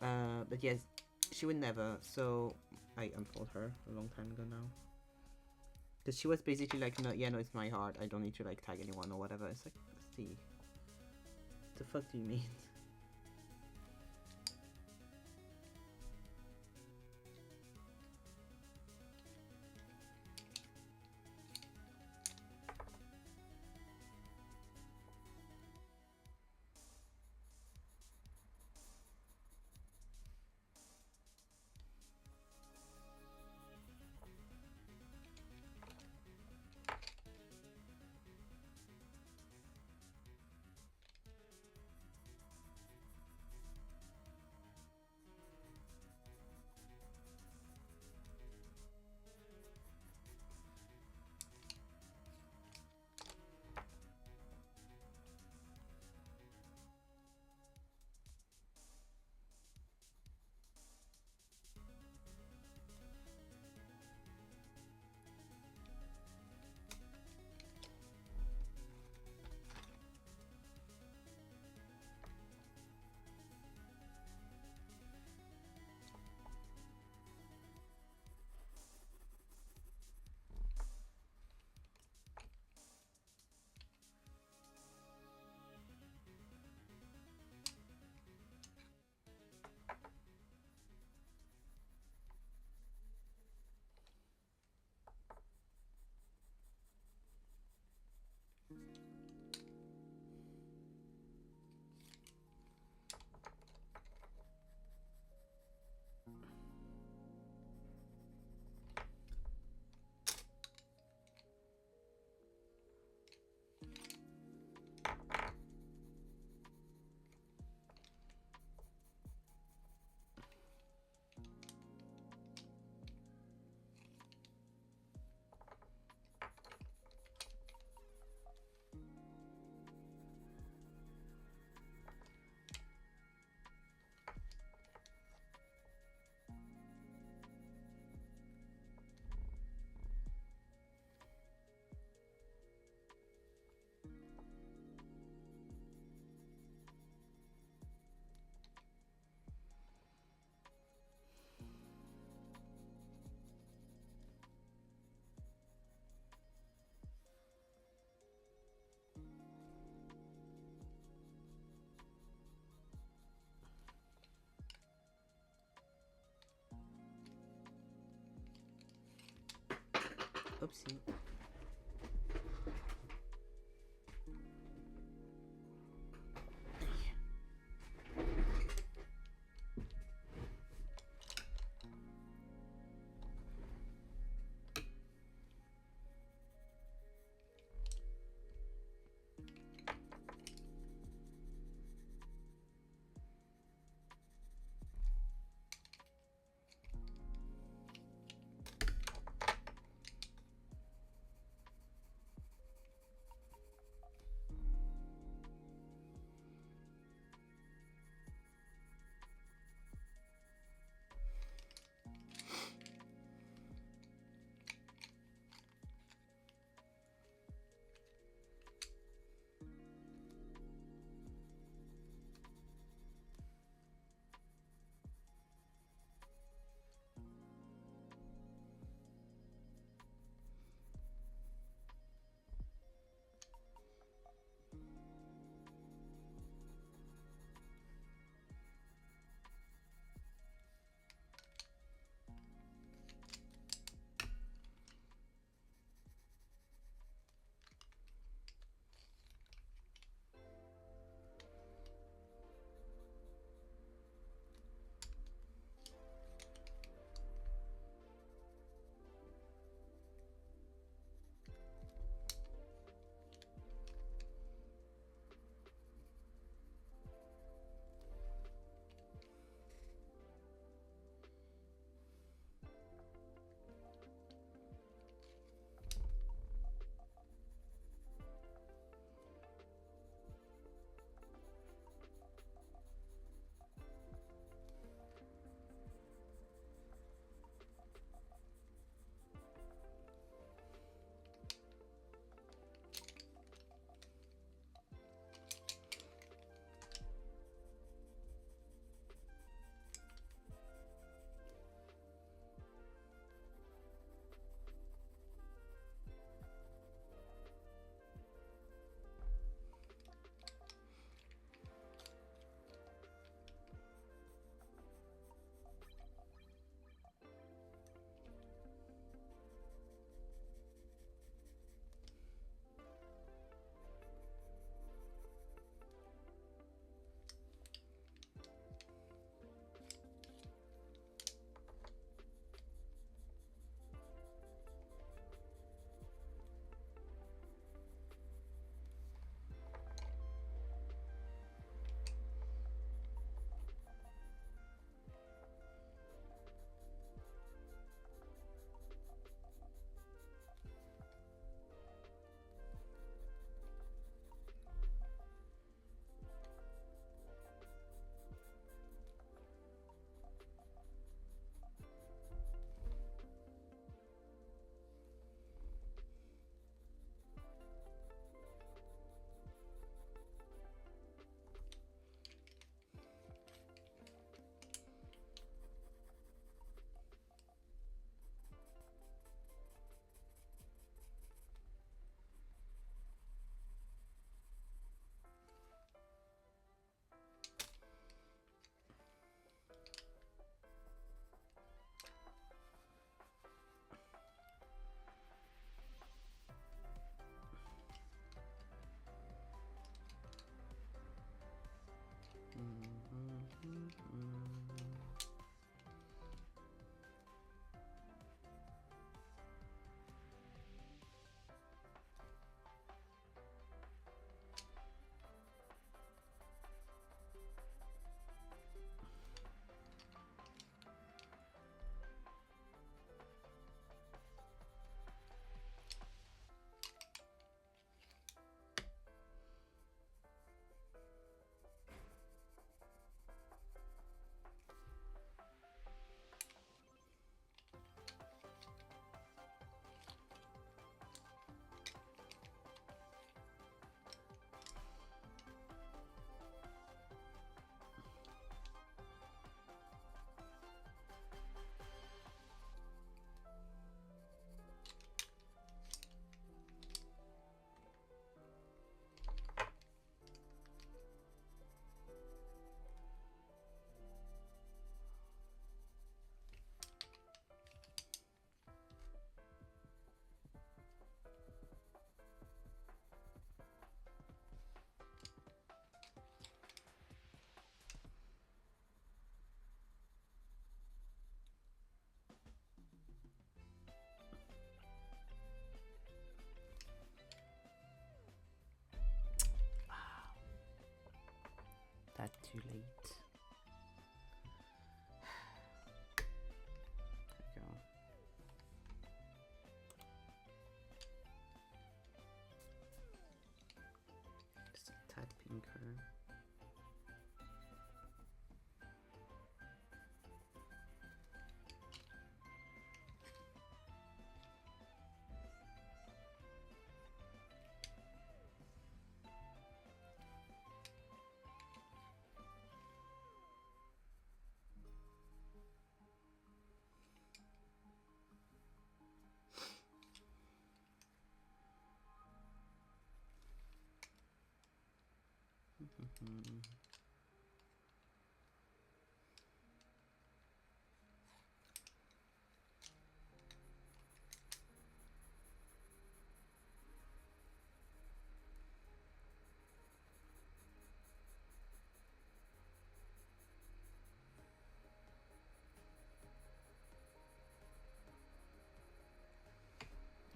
But yes, she would never, so I unfollowed her a long time ago now. Because she was basically like, no, yeah, no, it's my art, I don't need to like tag anyone or whatever. It's like, see, what the fuck do you mean? Oopsie.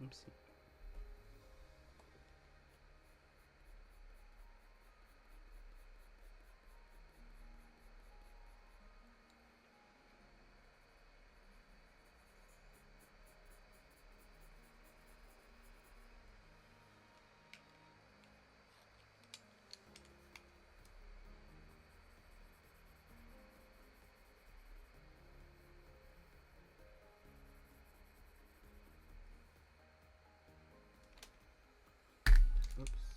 Oopsie. Oops.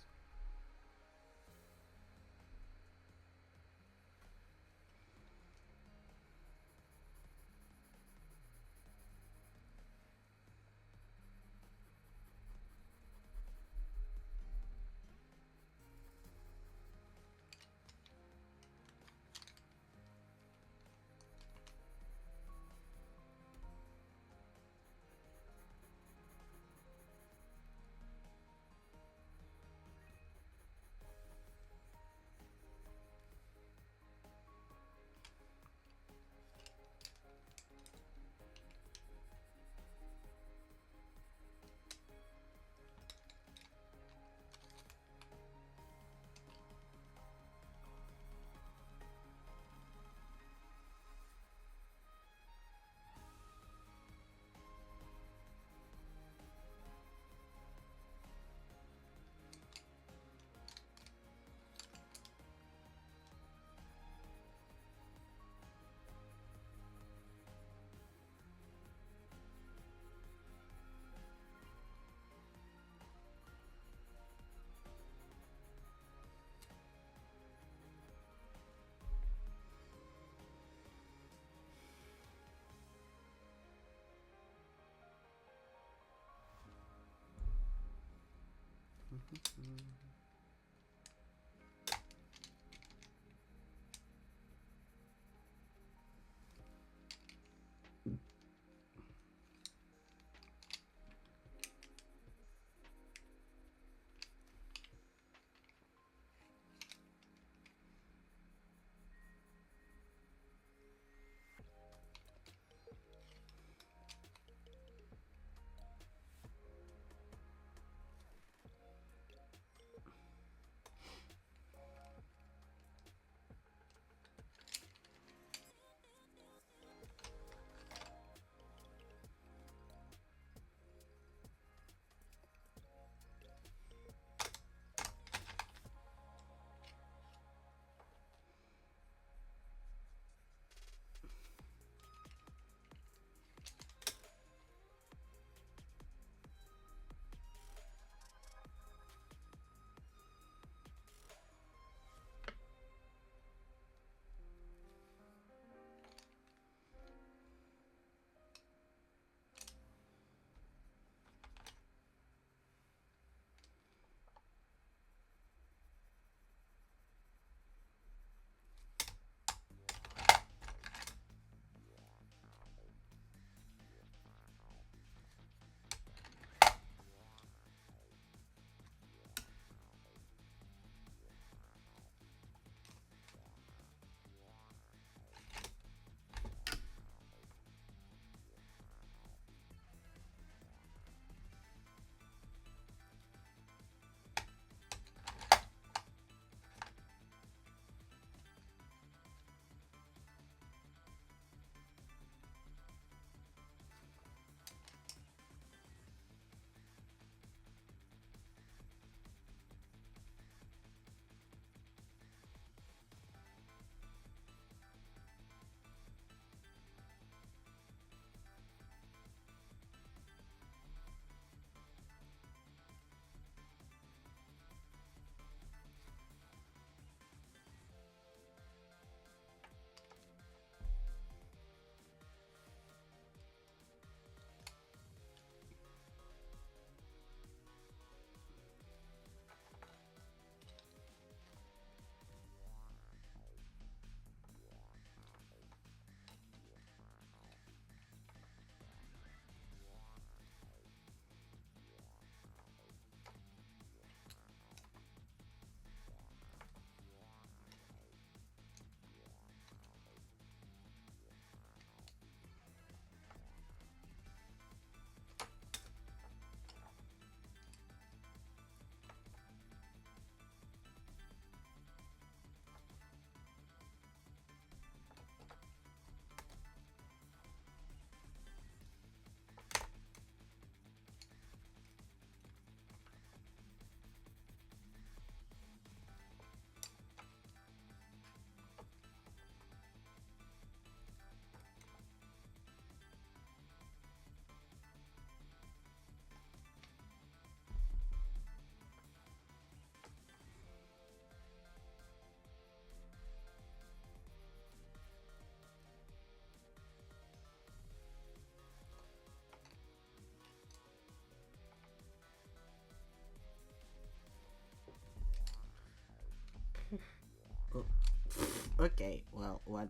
Okay, well, what?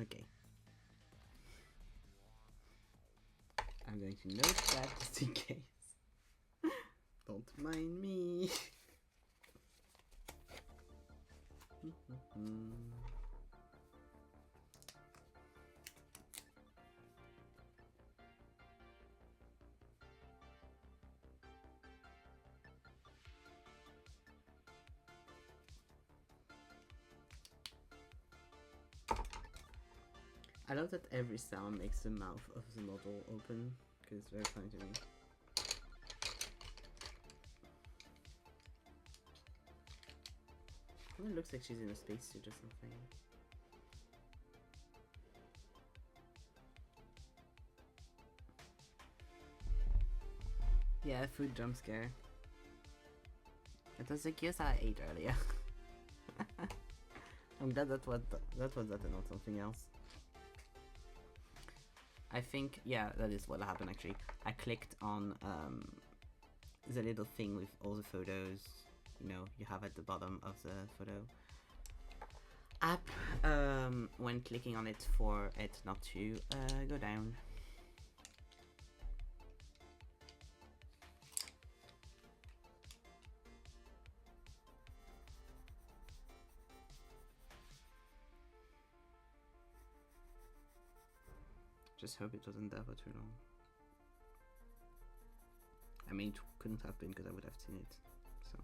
Okay. I'm going to note that just in case. Don't mind me. I love that every sound makes the mouth of the model open, because it's very funny to me. It looks like she's in a spacesuit or something. Yeah, food jump scare. It was the gears I ate earlier. I'm glad that was that and not something else. I think, yeah, that is what happened actually. I clicked on the little thing with all the photos, you know, you have at the bottom of the photo app, when clicking on it for it not to go down. Just hope it wasn't there for too long. I mean, it couldn't have been because I would have seen it, so.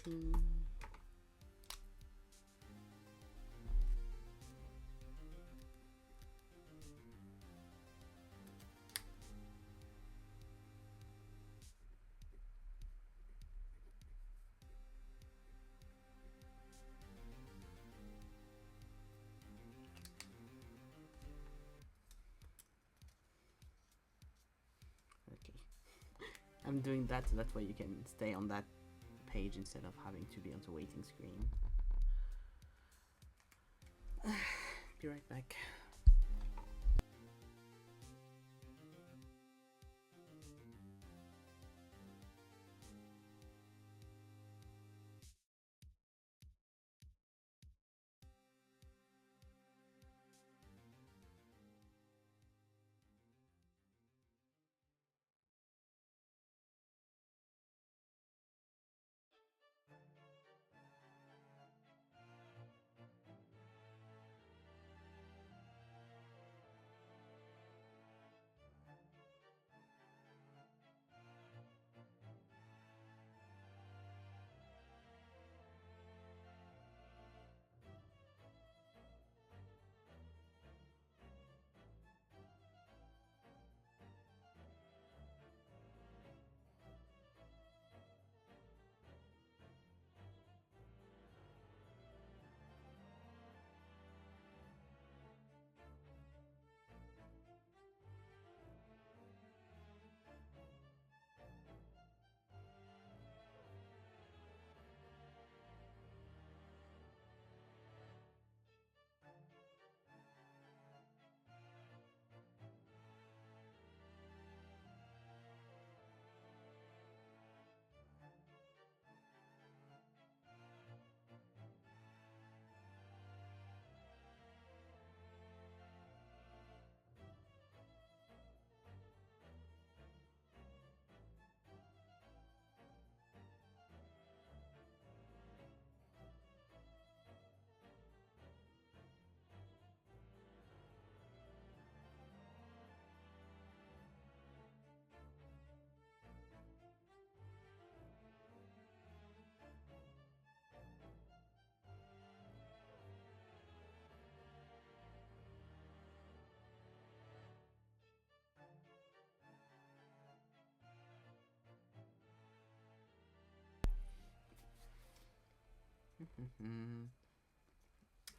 Okay. I'm doing that so that way you can stay on that page instead of having to be on the waiting screen. Be right back.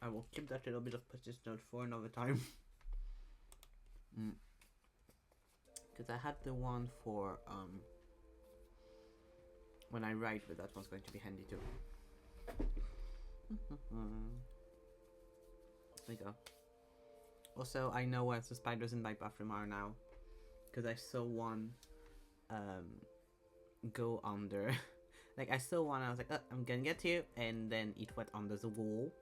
I will keep that little bit of practice note for another time. Because I had the one for when I write, but that one's going to be handy too. There you go. Also, I know where the spiders in my bathroom are now, because I saw one go under. Like, I saw one, I was like, oh, I'm gonna get to you, and then it went under the wall,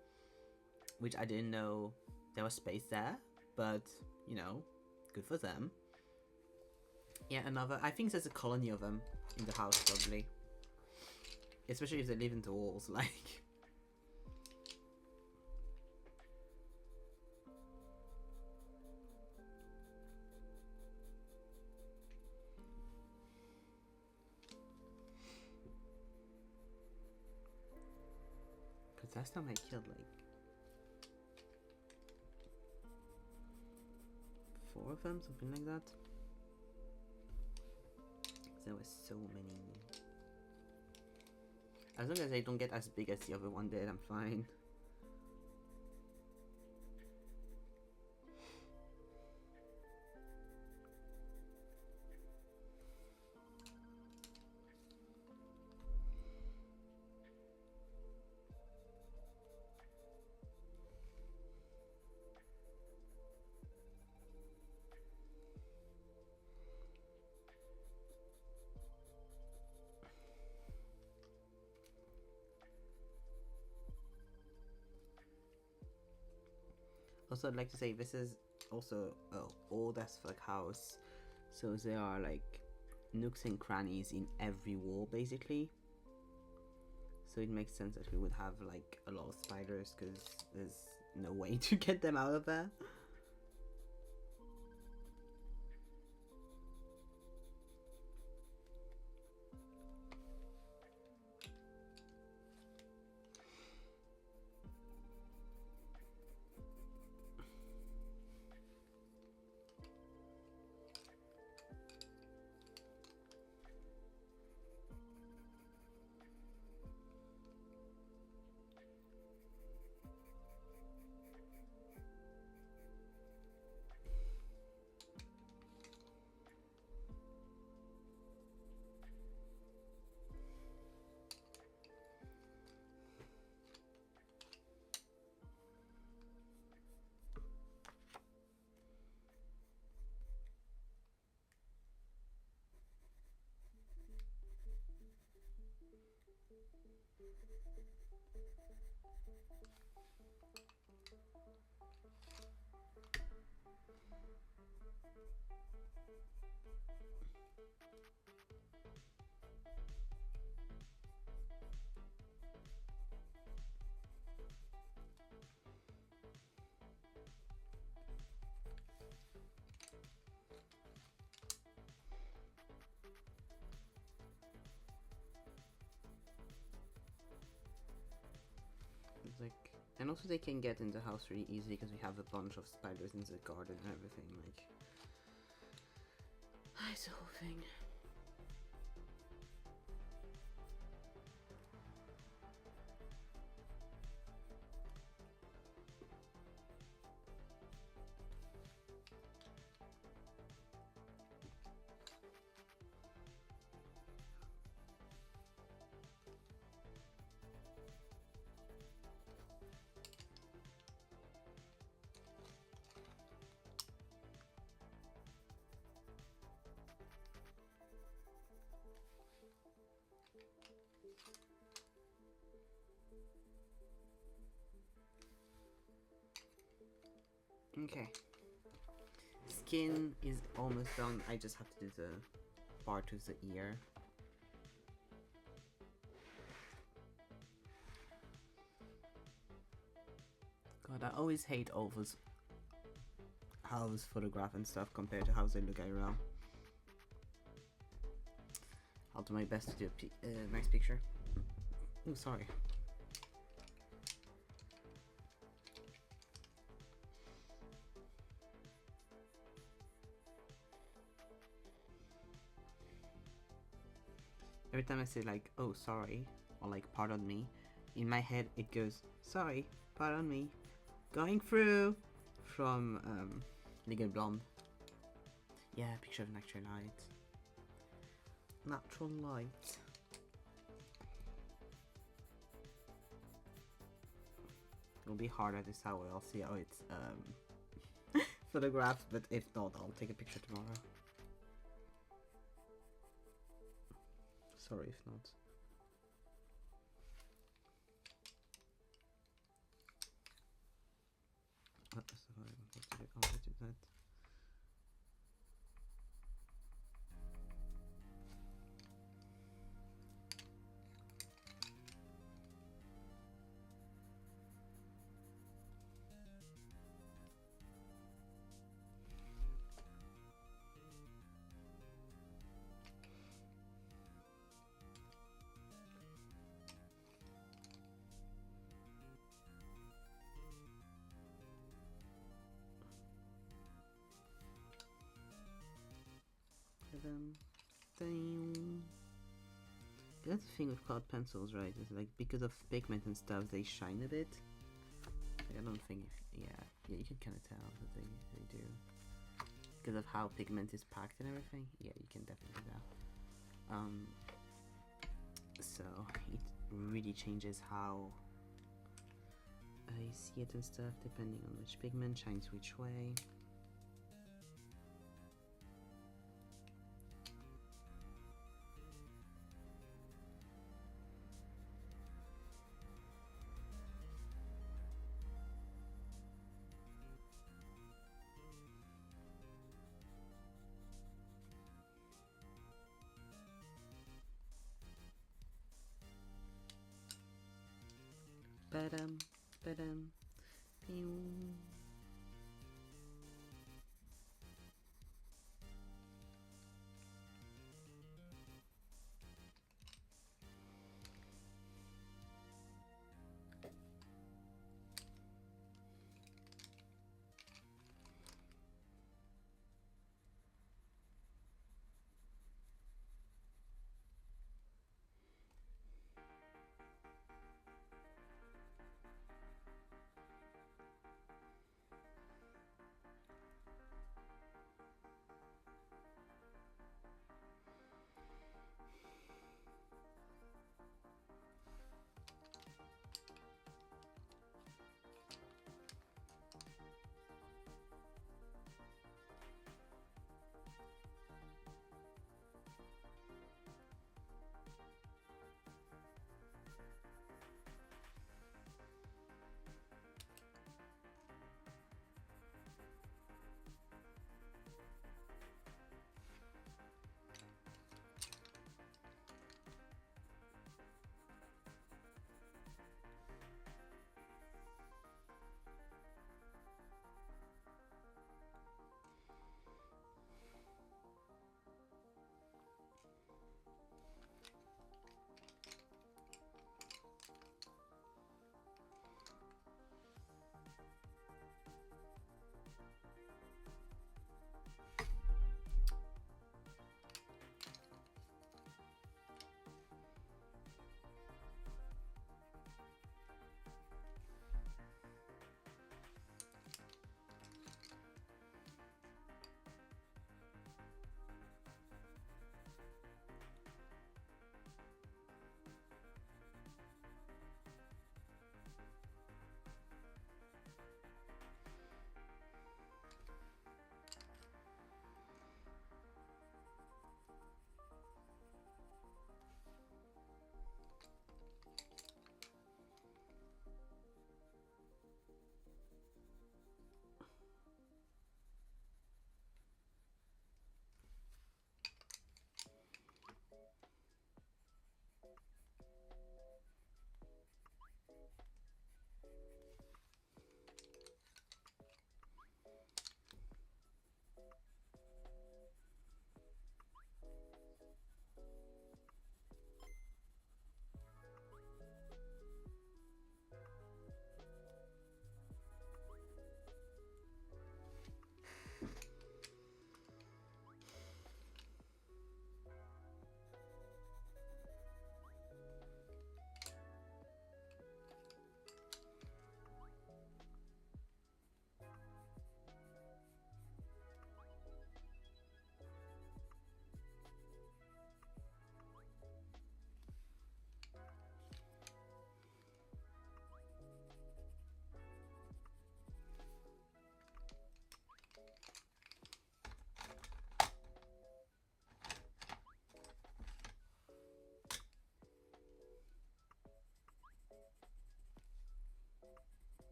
which I didn't know there was space there, but, you know, good for them. Yeah, another, I think there's a colony of them in the house, probably. Especially if they live in the walls, like... Because last time I killed, like... 4 of them, something like that. There were so many. As long as they don't get as big as the other one did, I'm fine. Also, I'd like to say this is also an old as fuck house, so there are like nooks and crannies in every wall basically. So it makes sense that we would have like a lot of spiders because there's no way to get them out of there. It's like, and also they can get in the house really easily because we have a bunch of spiders in the garden and everything. Like, it's the whole thing. Okay. Skin is almost done. I just have to do the part with the ear. God, I always hate all those house photograph and stuff compared to how they look IRL. I'll do my best to do a nice picture. Oh, sorry. Every time I say like, oh, sorry, or like, pardon me, in my head it goes, sorry, pardon me, going through, from Legal Blonde. Yeah, picture of natural light. Natural light. It'll be harder this hour, I'll see how it's photographed, but if not, I'll take a picture tomorrow. Sorry if not. What the fuck? I want to do that. That's the thing with colored pencils, right? Is like because of pigment and stuff, they shine a bit. Like, I don't think, yeah, you can kind of tell that they do because of how pigment is packed and everything. Yeah, you can definitely tell. So it really changes how I see it and stuff depending on which pigment shines which way. Ba-dum, ba-dum, pew.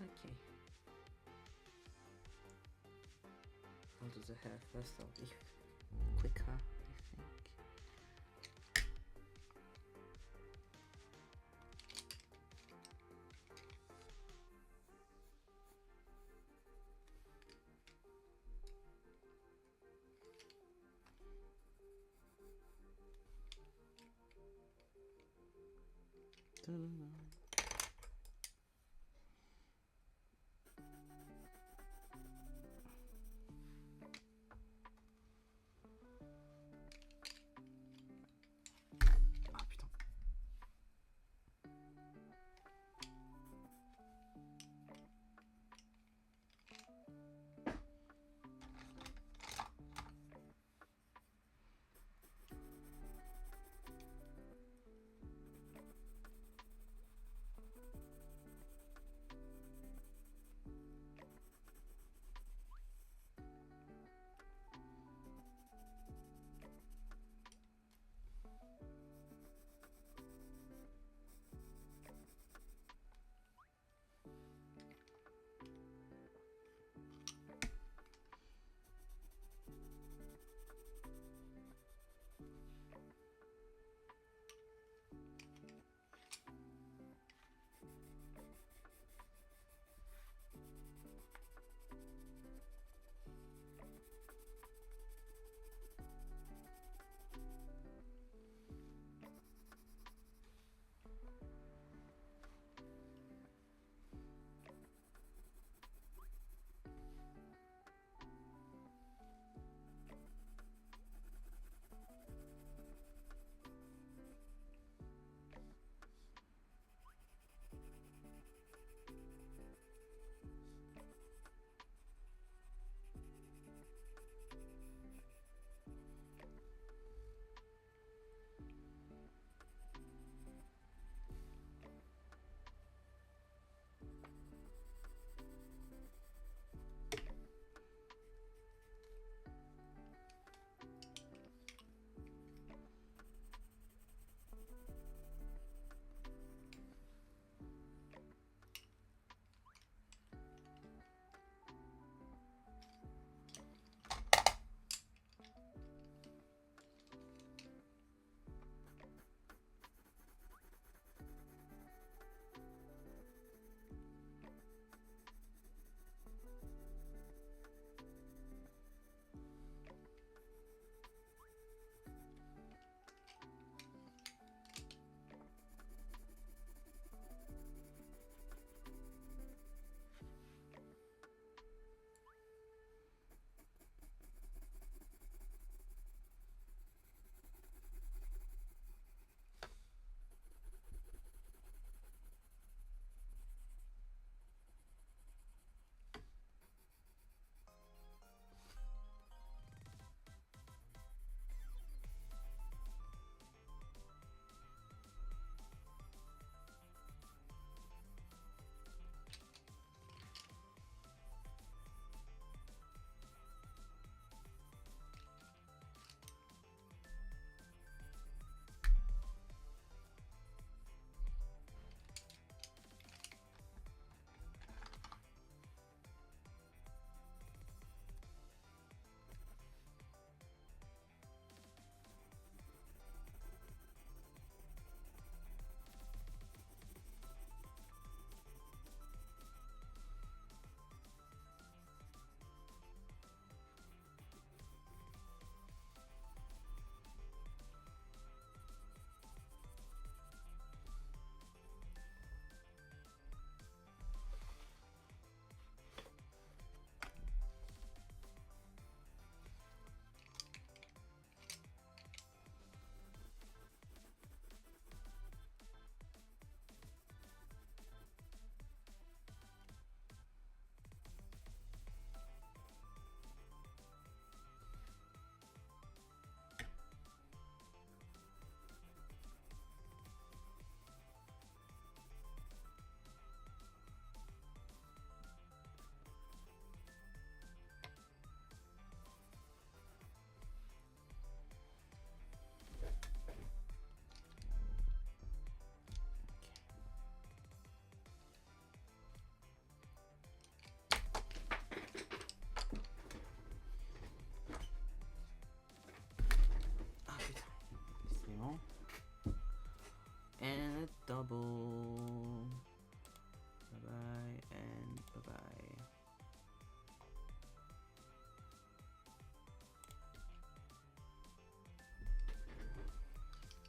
Okay. I'll do the hair first, I'll be quicker, I think. Ah putain.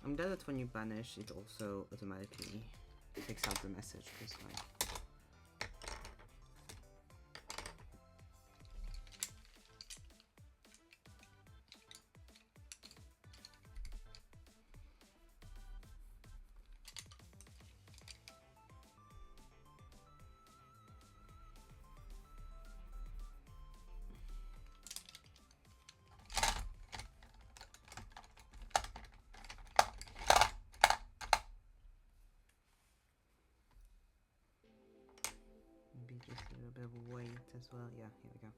I'm glad that when you banish, it also automatically takes out the message, because like... Maybe just a little bit of weight as well. Yeah, here we go.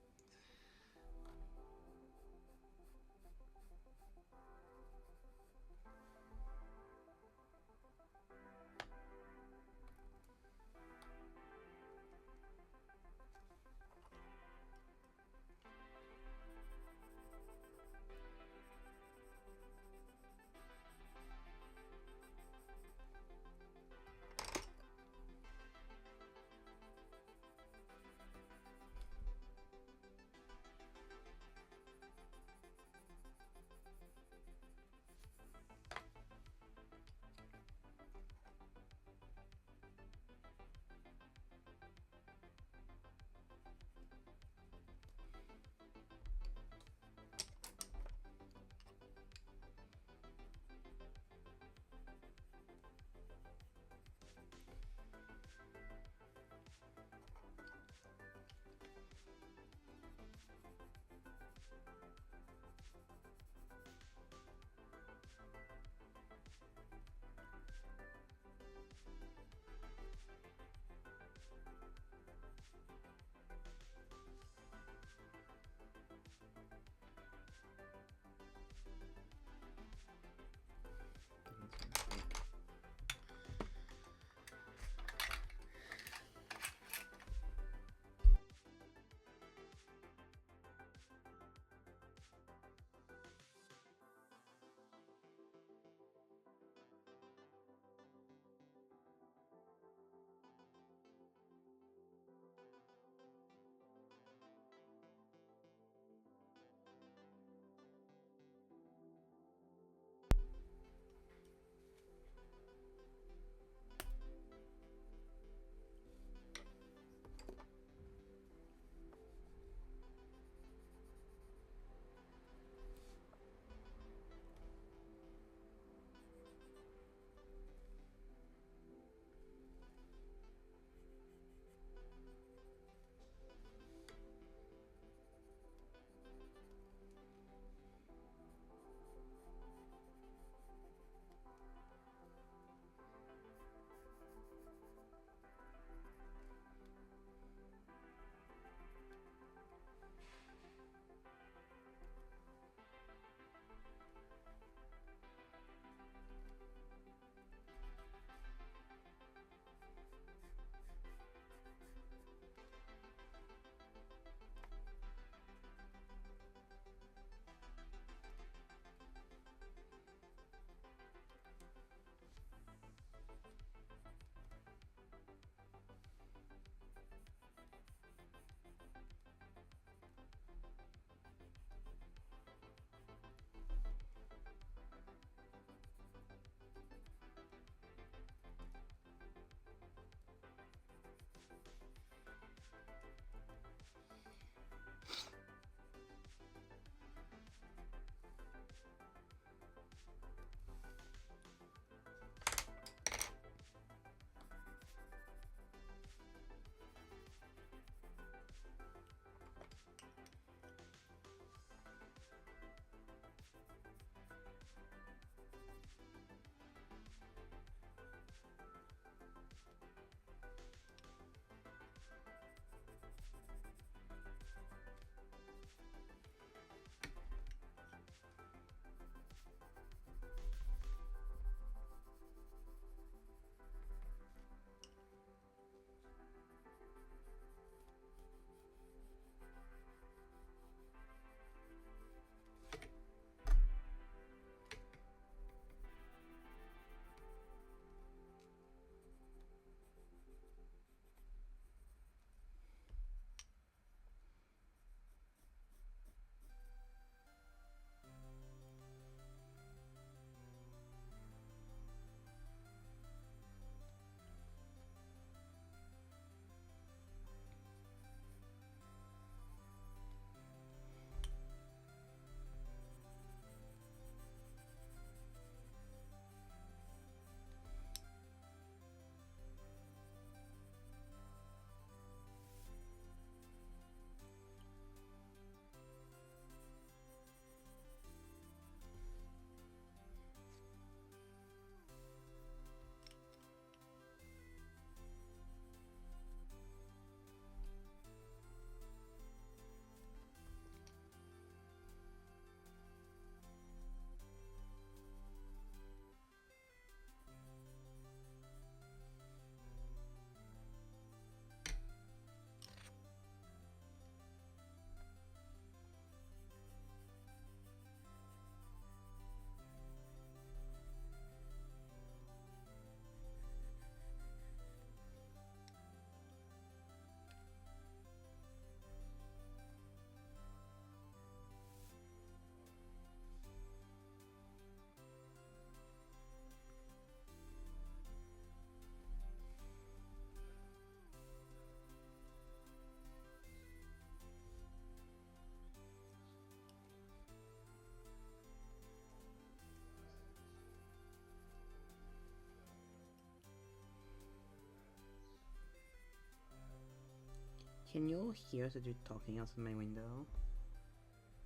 Can you hear the dude talking outside my window?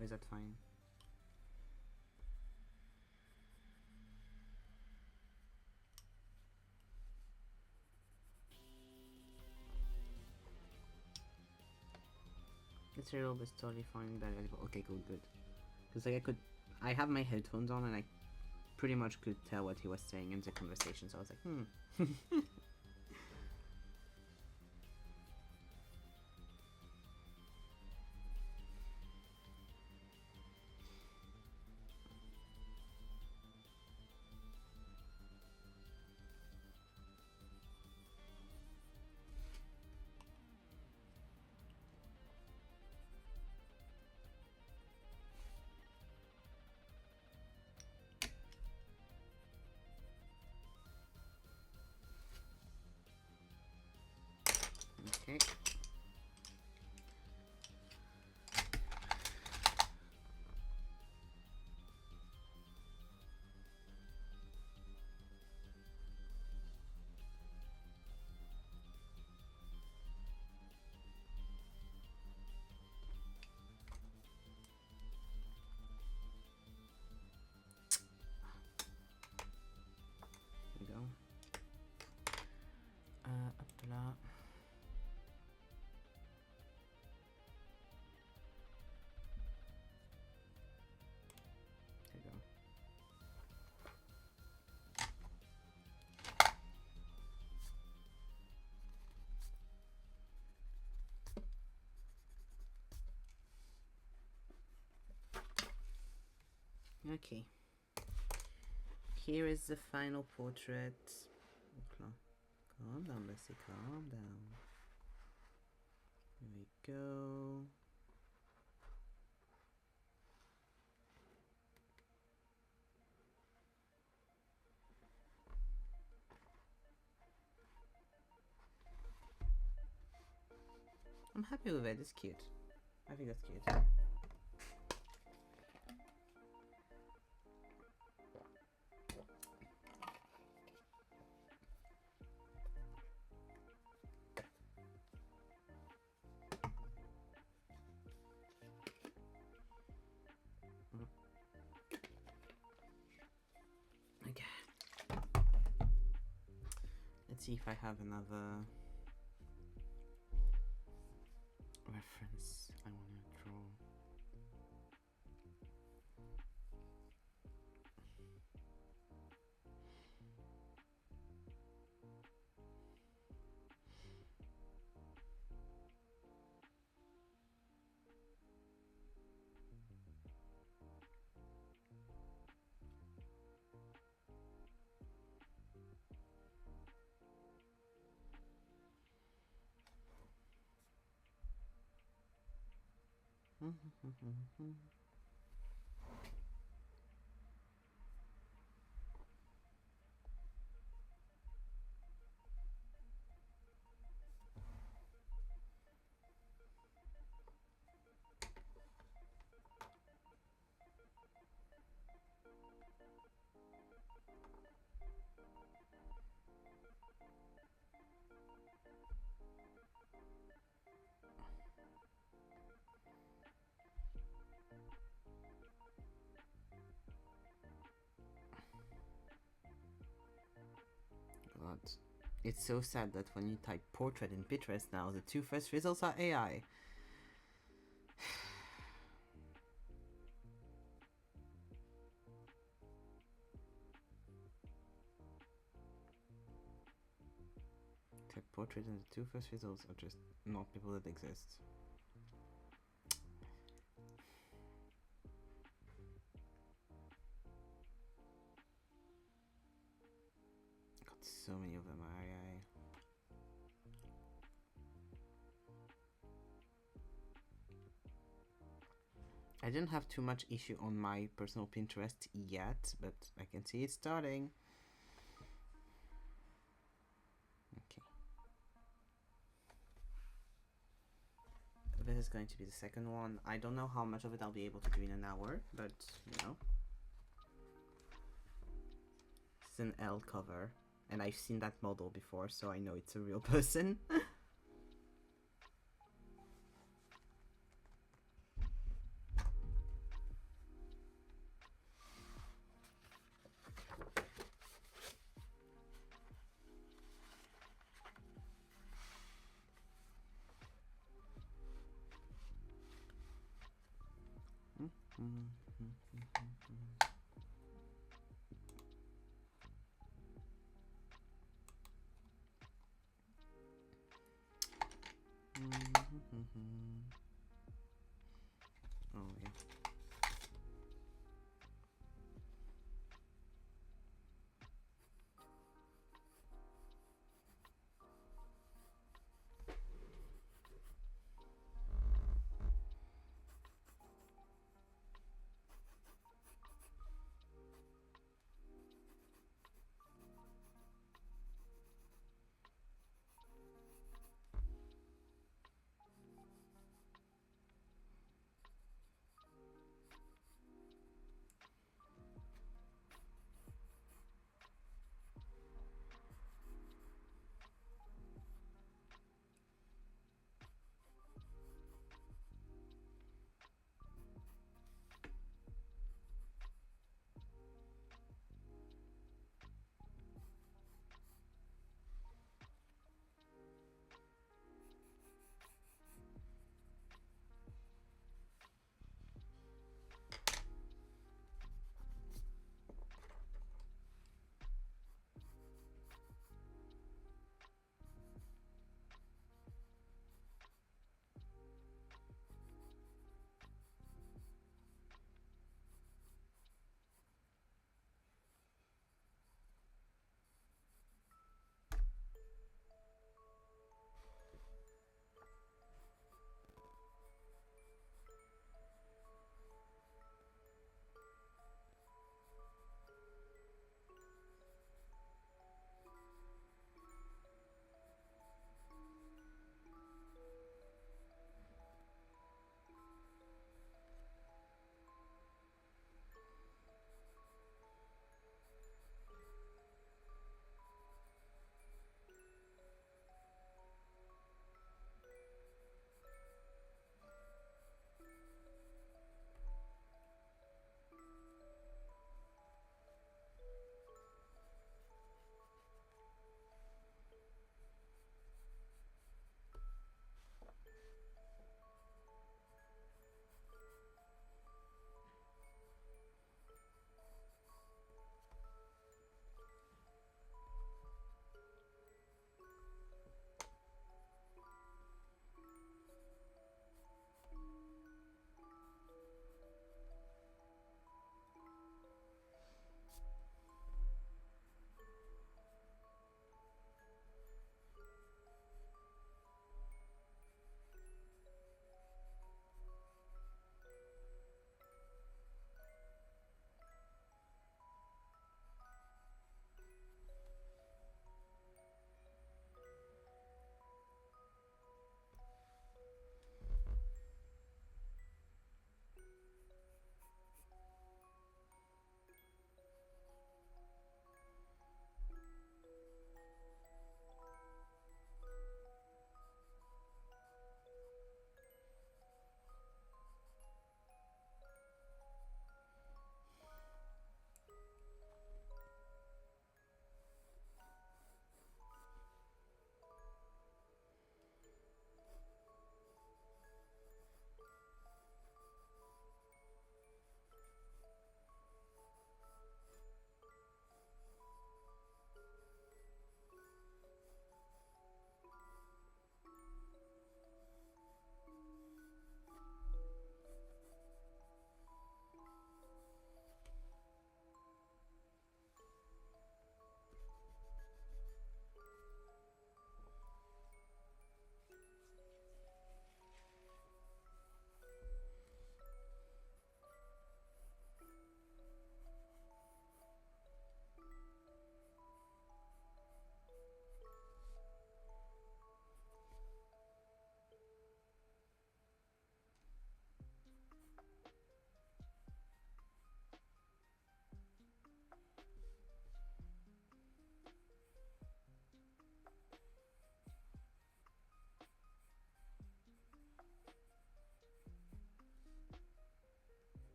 Or is that fine? It's real, but it's totally fine. But okay, cool, good. Because like I have my headphones on and I pretty much could tell what he was saying in the conversation. So I was like, okay. There we go. Up là. There we go. Okay. Here is the final portrait. Calm down, Bessie, calm down. Here we go. I'm happy with it, it's cute. I think that's cute. Okay. Let's see if I have another reference I want to draw. God. It's so sad that when you type portrait in Pinterest now, the two first results are AI. Type portrait and the two first results are just not people that exist. Got so many of them are AI. I didn't have too much issue on my personal Pinterest yet, but I can see it starting. Okay. This is going to be the second one. I don't know how much of it I'll be able to do in an hour, but you know. It's an L cover, and I've seen that model before, so I know it's a real person. Oh yeah.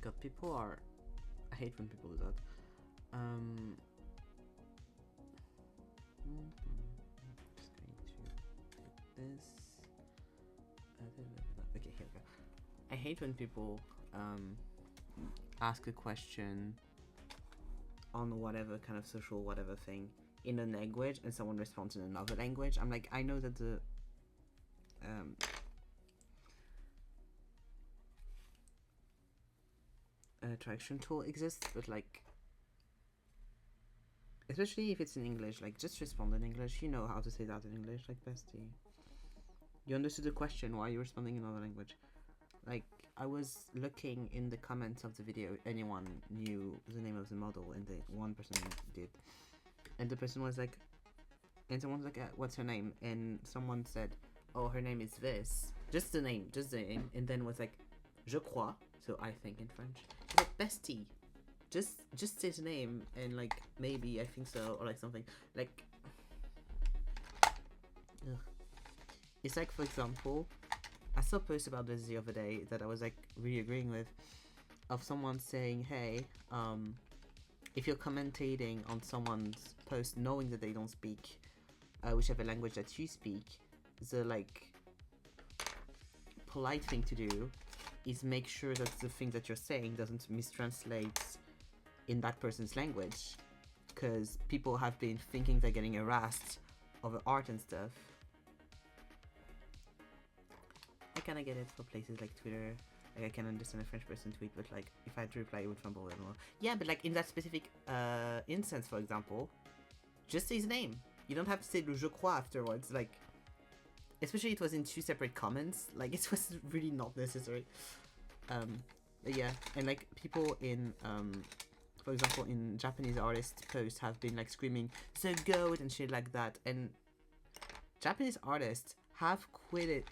God, people are. I hate when people do that. Just going to do this. Okay, here we go. I hate when people ask a question on whatever kind of social whatever thing in a language and someone responds in another language. I'm like, I know that the traduction tool exists, but like, especially if it's in English, like just respond in English. You know how to say that in English, like bestie. You understood the question, why are you responding in another language? Like, I was looking in the comments of the video, anyone knew the name of the model, and one person did. And the person was like, and someone was like, what's her name? And someone said, oh, her name is this. Just the name. And then was like, je crois, so I think in French. She's like, bestie. Just say the name, and like, maybe I think so, or like something. Like, ugh. It's like, for example, I saw a post about this the other day that I was like really agreeing with, of someone saying, hey, if you're commentating on someone's post knowing that they don't speak whichever language that you speak, the like polite thing to do is make sure that the thing that you're saying doesn't mistranslate in that person's language, because people have been thinking they're getting harassed over art and stuff. I kind of get it for places like Twitter. Like, I can understand a French person tweet, but like, if I had to reply, it would fumble a little more. Yeah, but like in that specific instance, for example, just say his name. You don't have to say le je crois afterwards. Like, especially it was in 2 separate comments. Like, it was really not necessary. But yeah, and like people in for example, in Japanese artist posts have been like screaming "so goat" and shit like that, and Japanese artists have quit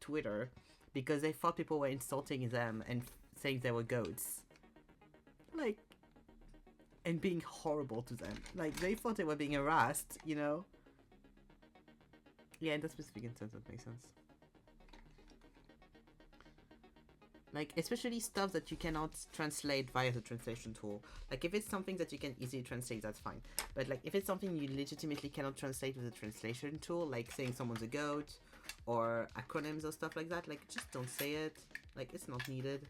Twitter because they thought people were insulting them and saying they were goats, like, and being horrible to them. Like, they thought they were being harassed, you know? Yeah, in that specific instance, that makes sense. Like, especially stuff that you cannot translate via the translation tool. Like, if it's something that you can easily translate, that's fine. But like, if it's something you legitimately cannot translate with a translation tool, like saying someone's a goat, or acronyms or stuff like that, like, just don't say it. Like, it's not needed.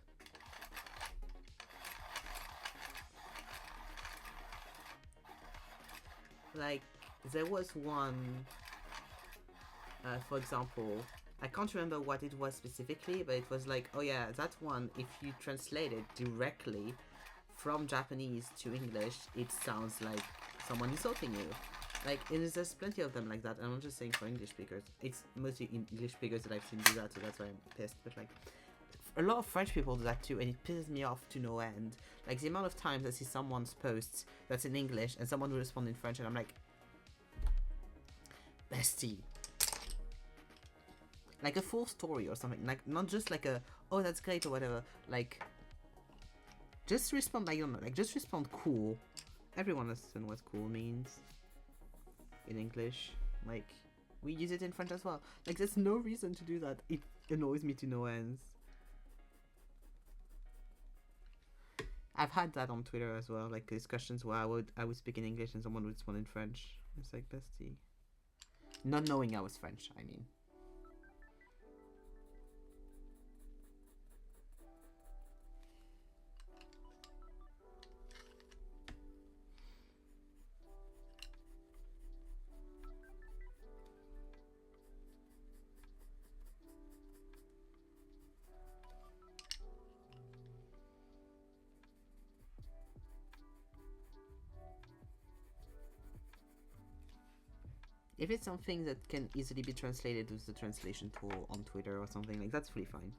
Like, there was one, for example, I can't remember what it was specifically, but it was like, oh yeah, that one, if you translate it directly from Japanese to English, it sounds like someone insulting you. Like, there's plenty of them like that, and I'm not just saying for English speakers. It's mostly English speakers that I've seen do that, so that's why I'm pissed. But like, a lot of French people do that too, and it pisses me off to no end. Like, the amount of times I see someone's posts that's in English, and someone will respond in French, and I'm like, bestie. Like a full story or something, like not just like a, oh that's great or whatever, like just respond, like, I don't know, like just respond cool. Everyone understands what cool means in English. Like, we use it in French as well. Like, there's no reason to do that. It annoys me to no ends. I've had that on Twitter as well, like discussions where I would speak in English and someone would respond in French. It's like, bestie. Not knowing I was French, I mean. If it's something that can easily be translated with the translation tool on Twitter or something, like, that's pretty fine.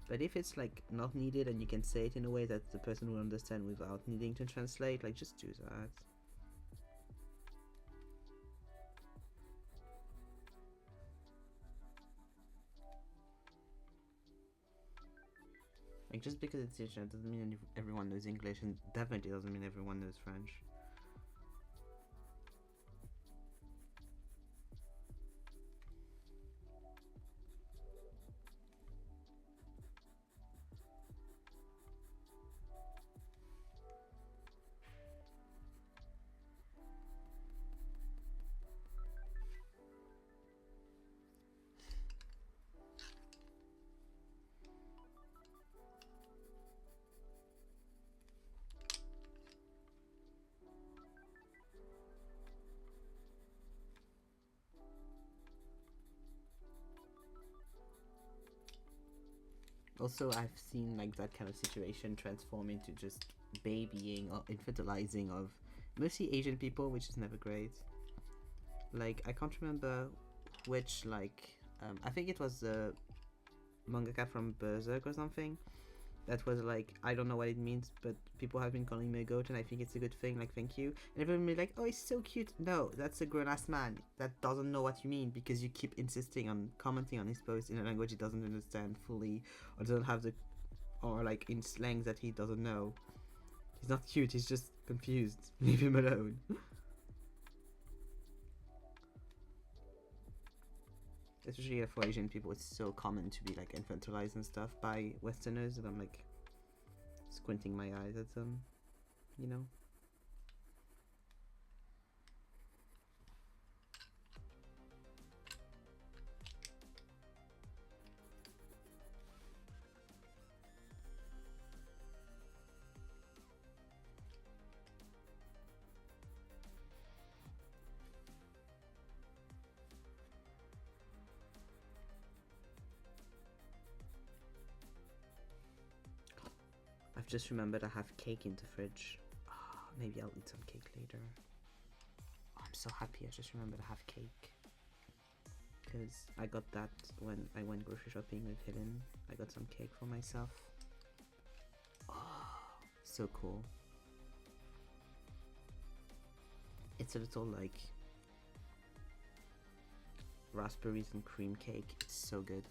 But if it's like not needed and you can say it in a way that the person will understand without needing to translate, like, just do that. Like, just because it's Asian doesn't mean everyone knows English, and definitely doesn't mean everyone knows French. Also, I've seen like that kind of situation transform into just babying or infantilizing of mostly Asian people, which is never great. Like, I can't remember which, like, I think it was the mangaka from Berserk or something. That was like, I don't know what it means, but people have been calling me a goat, and I think it's a good thing. Like, thank you. And everyone will be like, oh, he's so cute. No, that's a grown ass man that doesn't know what you mean because you keep insisting on commenting on his post in a language he doesn't understand fully, or doesn't have the, or like in slangs that he doesn't know. He's not cute. He's just confused. Leave him alone. Especially for Asian people, it's so common to be like infantilized and stuff by Westerners that I'm like squinting my eyes at them, you know? I've just remembered I have cake in the fridge. Oh, maybe I'll eat some cake later. Oh, I'm so happy I just remembered I have cake. Because I got that when I went grocery shopping with Helen. I got some cake for myself. Oh, so cool. It's a little like raspberries and cream cake. It's so good.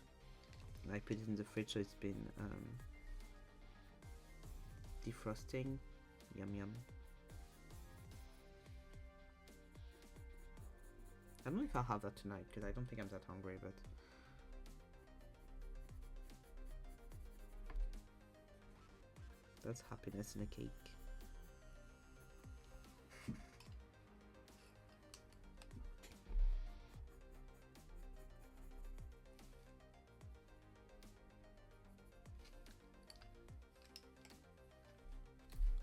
And I put it in the fridge so it's been defrosting. Yum yum. I don't know if I'll have that tonight because I don't think I'm that hungry, but that's happiness in a cake.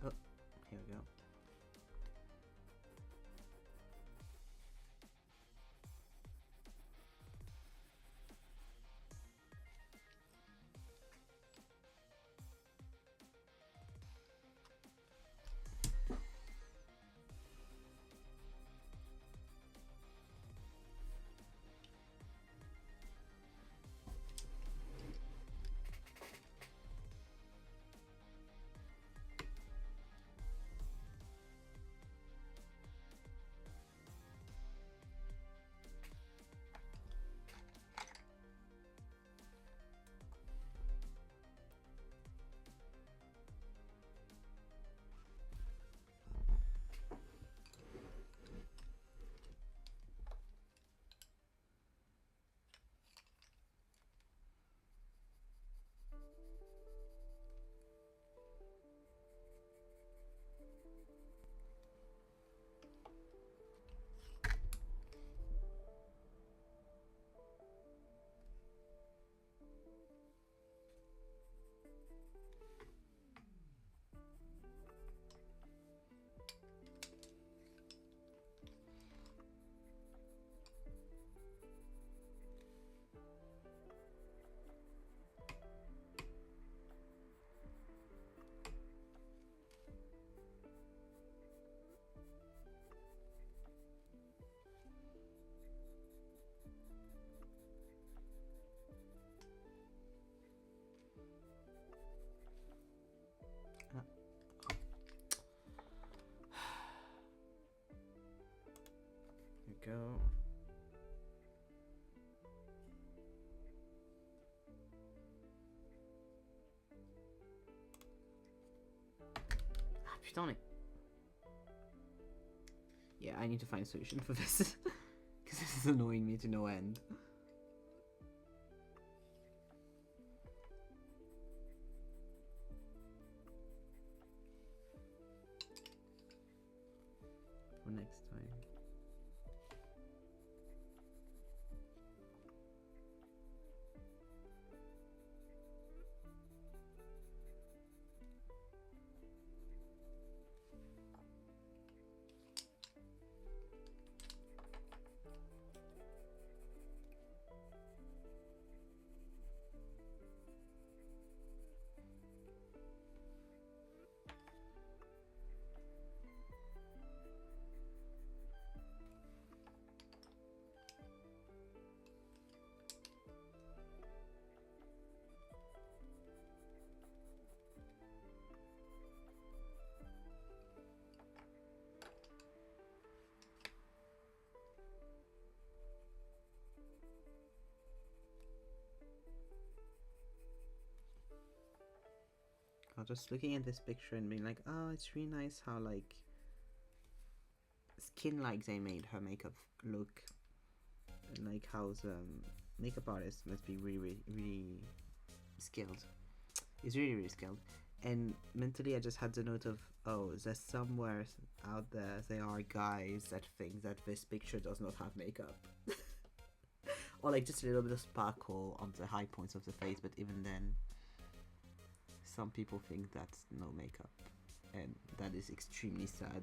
Oh, here we go. Go. Ah, putain. Yeah, I need to find a solution for this. Because this is annoying me to no end. For next time. I was just looking at this picture and being like, oh, it's really nice how like skin-like they made her makeup look, and like how the makeup artist must be really skilled. He's really skilled. And mentally, I just had the note of, oh, there's somewhere out there are guys that think that this picture does not have makeup. Or like just a little bit of sparkle on the high points of the face, but even then, some people think that's no makeup. And that is extremely sad.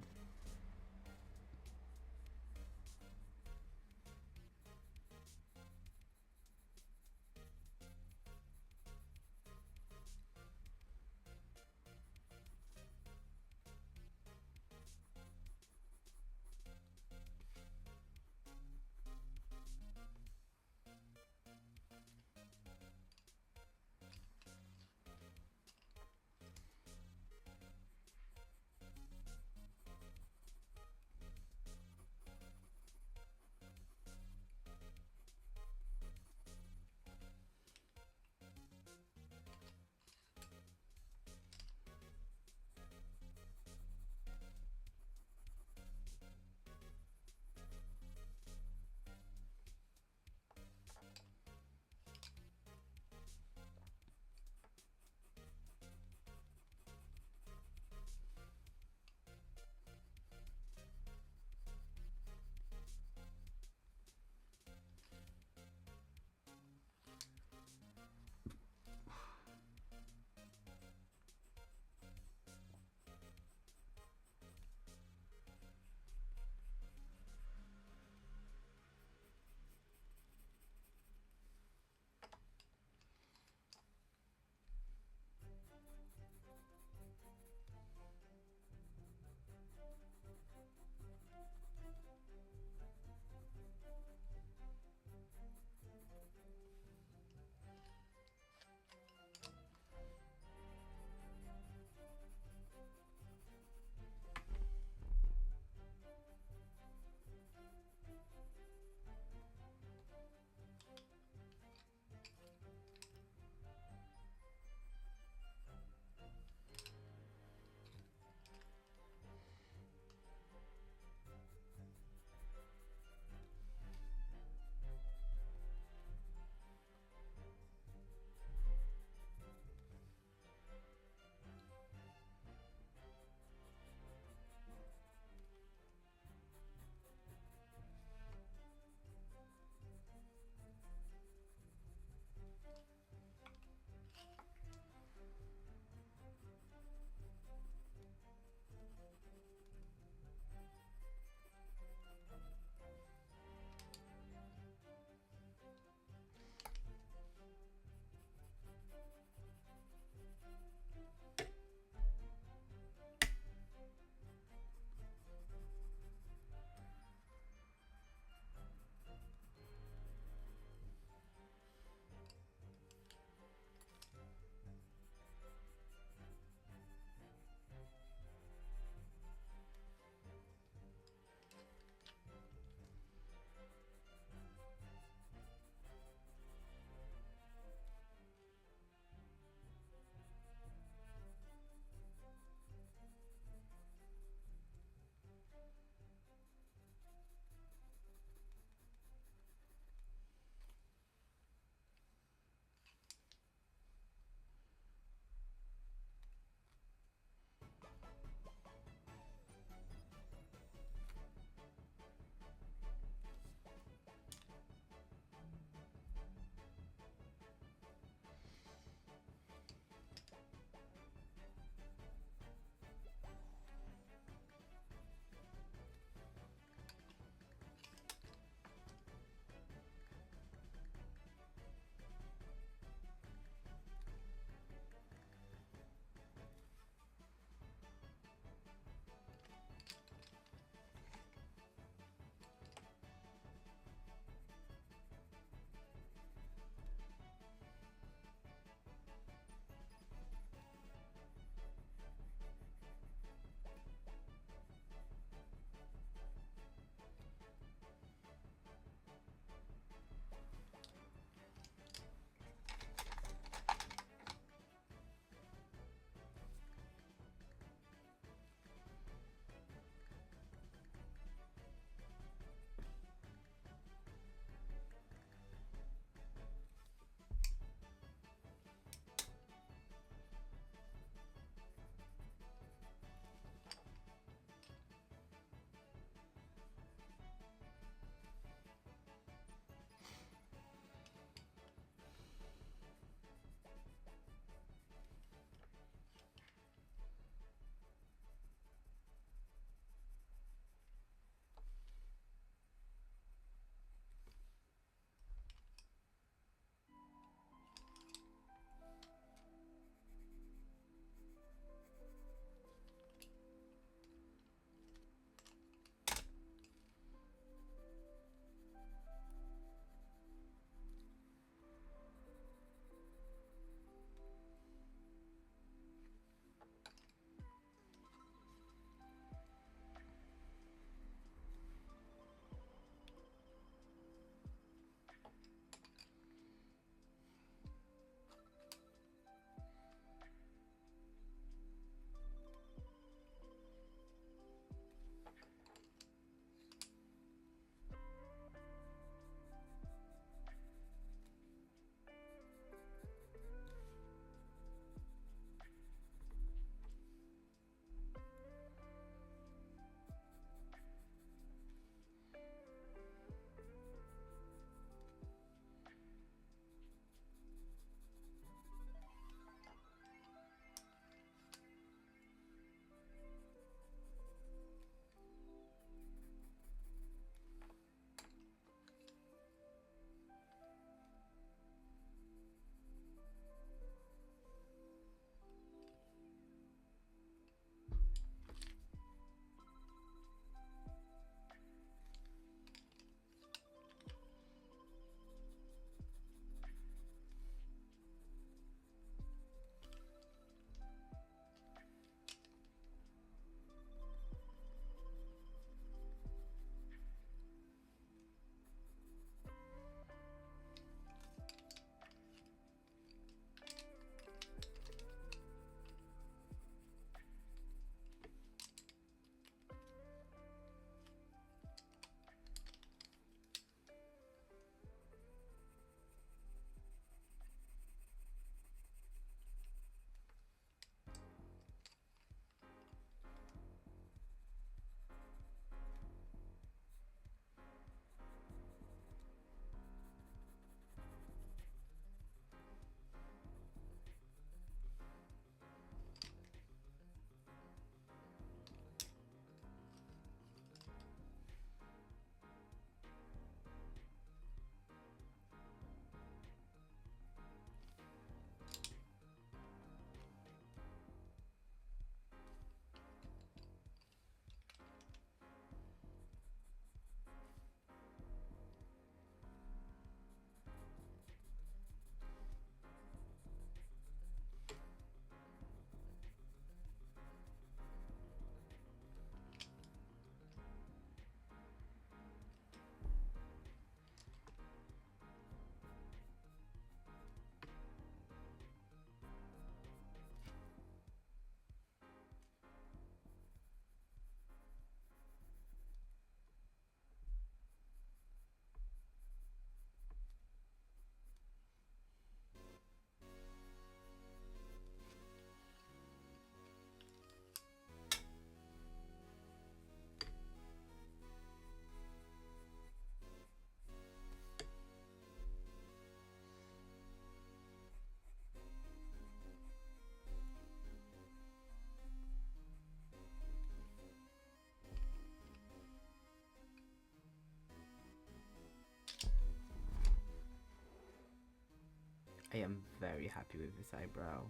am very happy with this eyebrow.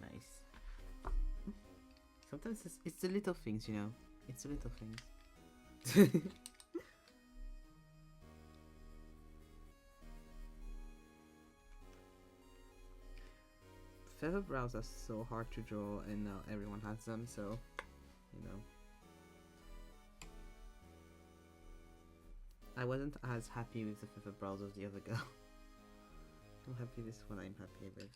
Nice. Sometimes it's the little things, you know. It's the little things. Feather brows are so hard to draw, and now everyone has them, so, you know. I wasn't as happy with the feather brows as the other girl. I'm happy this one I'm happy with.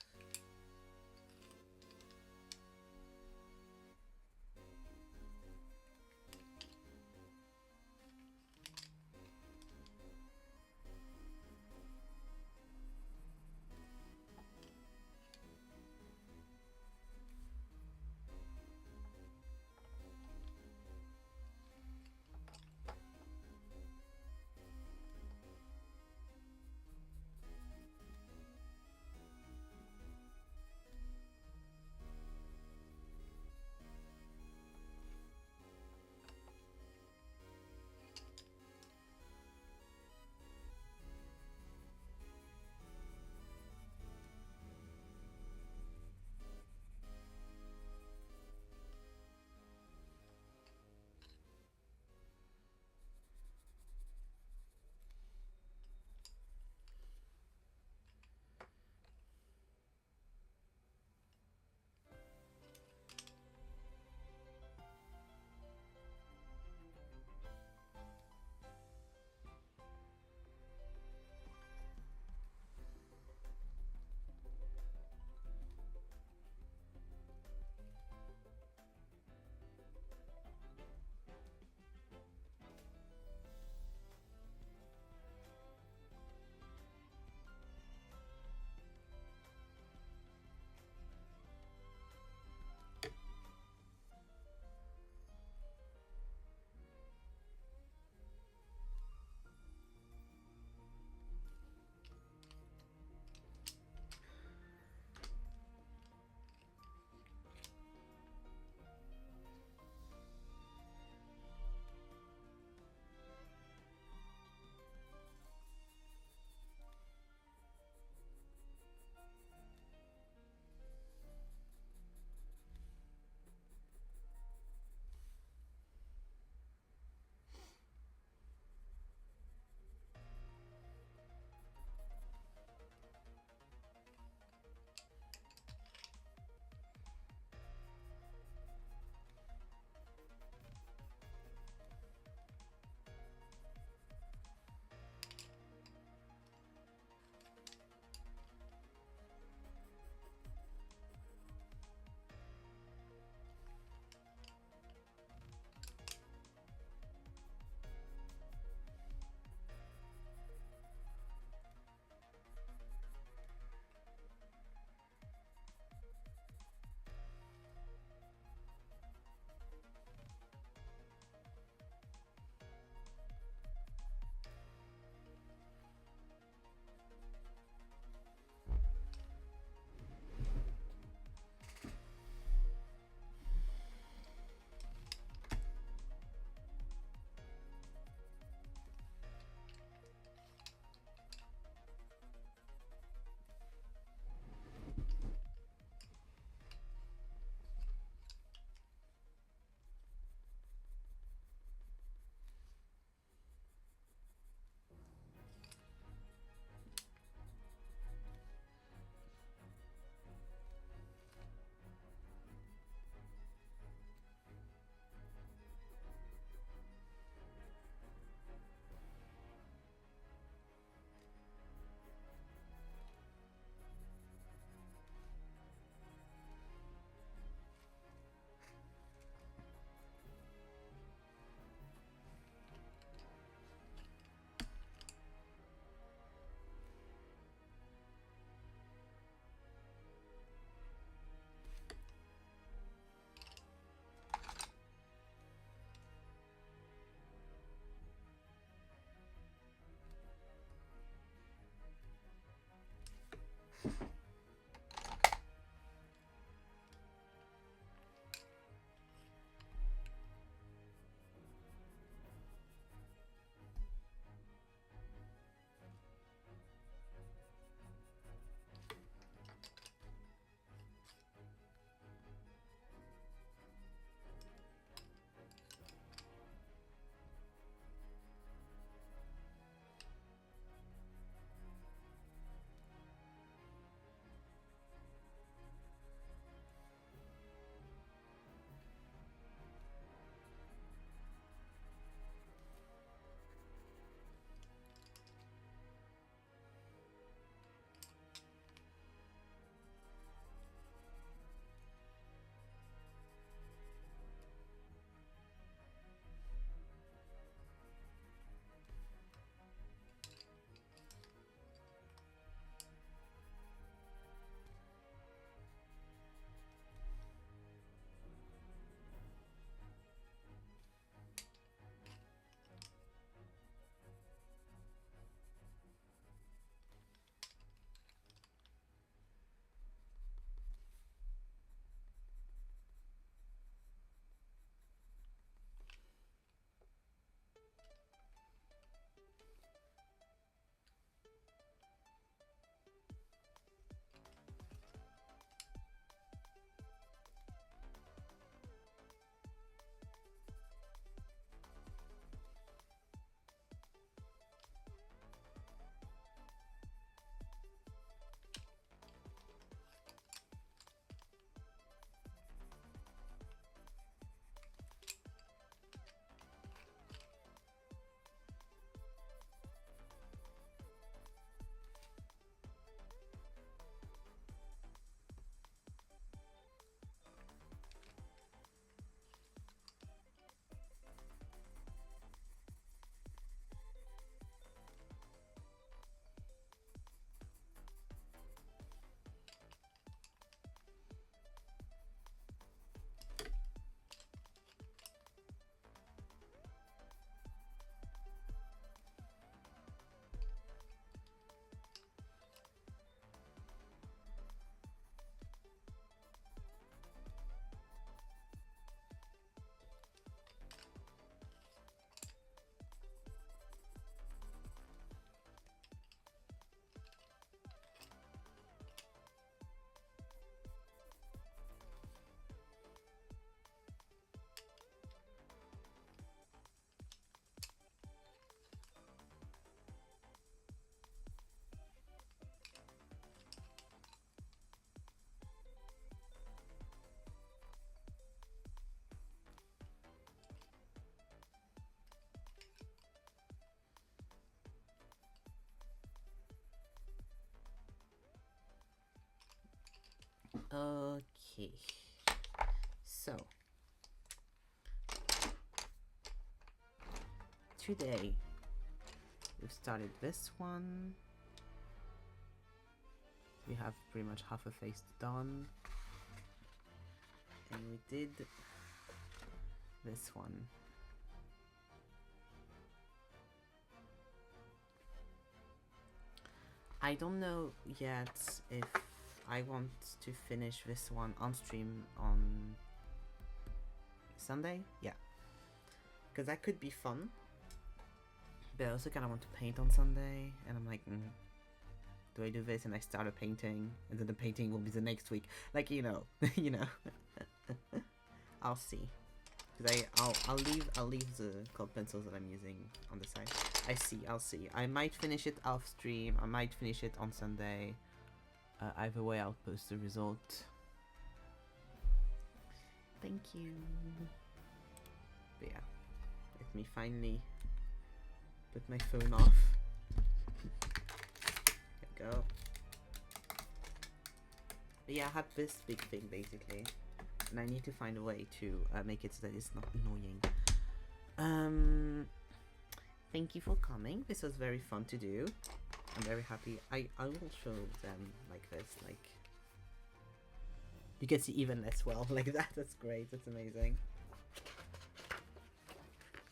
Okay. So today we've started this one. We have pretty much half a face done. And we did this one. I don't know yet if I want to finish this one on stream on Sunday. Yeah. Because that could be fun. But I also kind of want to paint on Sunday. And I'm like, do I do this and I start a painting? And then the painting will be the next week. Like, you know. You know. I'll see. Because I'll leave the colored pencils that I'm using on the side. I'll see. I might finish it off stream. I might finish it on Sunday. Either way, I'll post the result. Thank you. But yeah, let me finally put my phone off. There we go. But yeah, I have this big thing basically. And I need to find a way to make it so that it's not annoying. Thank you for coming. This was very fun to do. I'm very happy. I will show them like this. Like you can see even less well like that. That's great. That's amazing.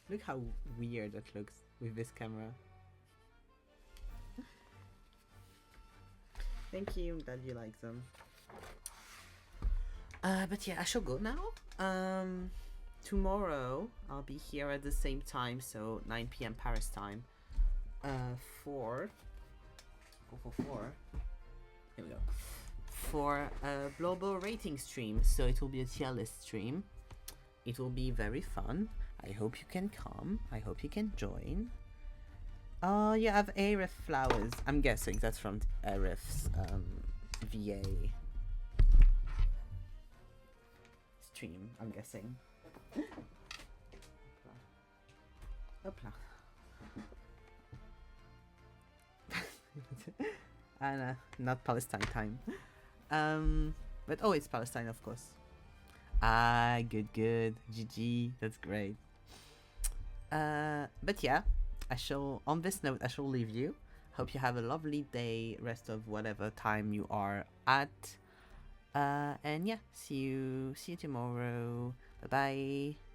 Look how weird that looks with this camera. Thank you. I'm glad you like them. But yeah, I shall go now. Tomorrow I'll be here at the same time, so 9 p.m. Paris time. For here we go. For a global rating stream, so it will be a tier list stream. It will be very fun. I hope you can come. I hope you can join. Oh, you have Arif flowers. I'm guessing that's from Arif's VA stream, I'm guessing. Hopla. And not Palestine time. But oh, it's Palestine, of course. Ah, good. GG, that's great. But yeah, on this note, I shall leave you. Hope you have a lovely day, rest of whatever time you are at. And yeah, see you tomorrow. Bye bye.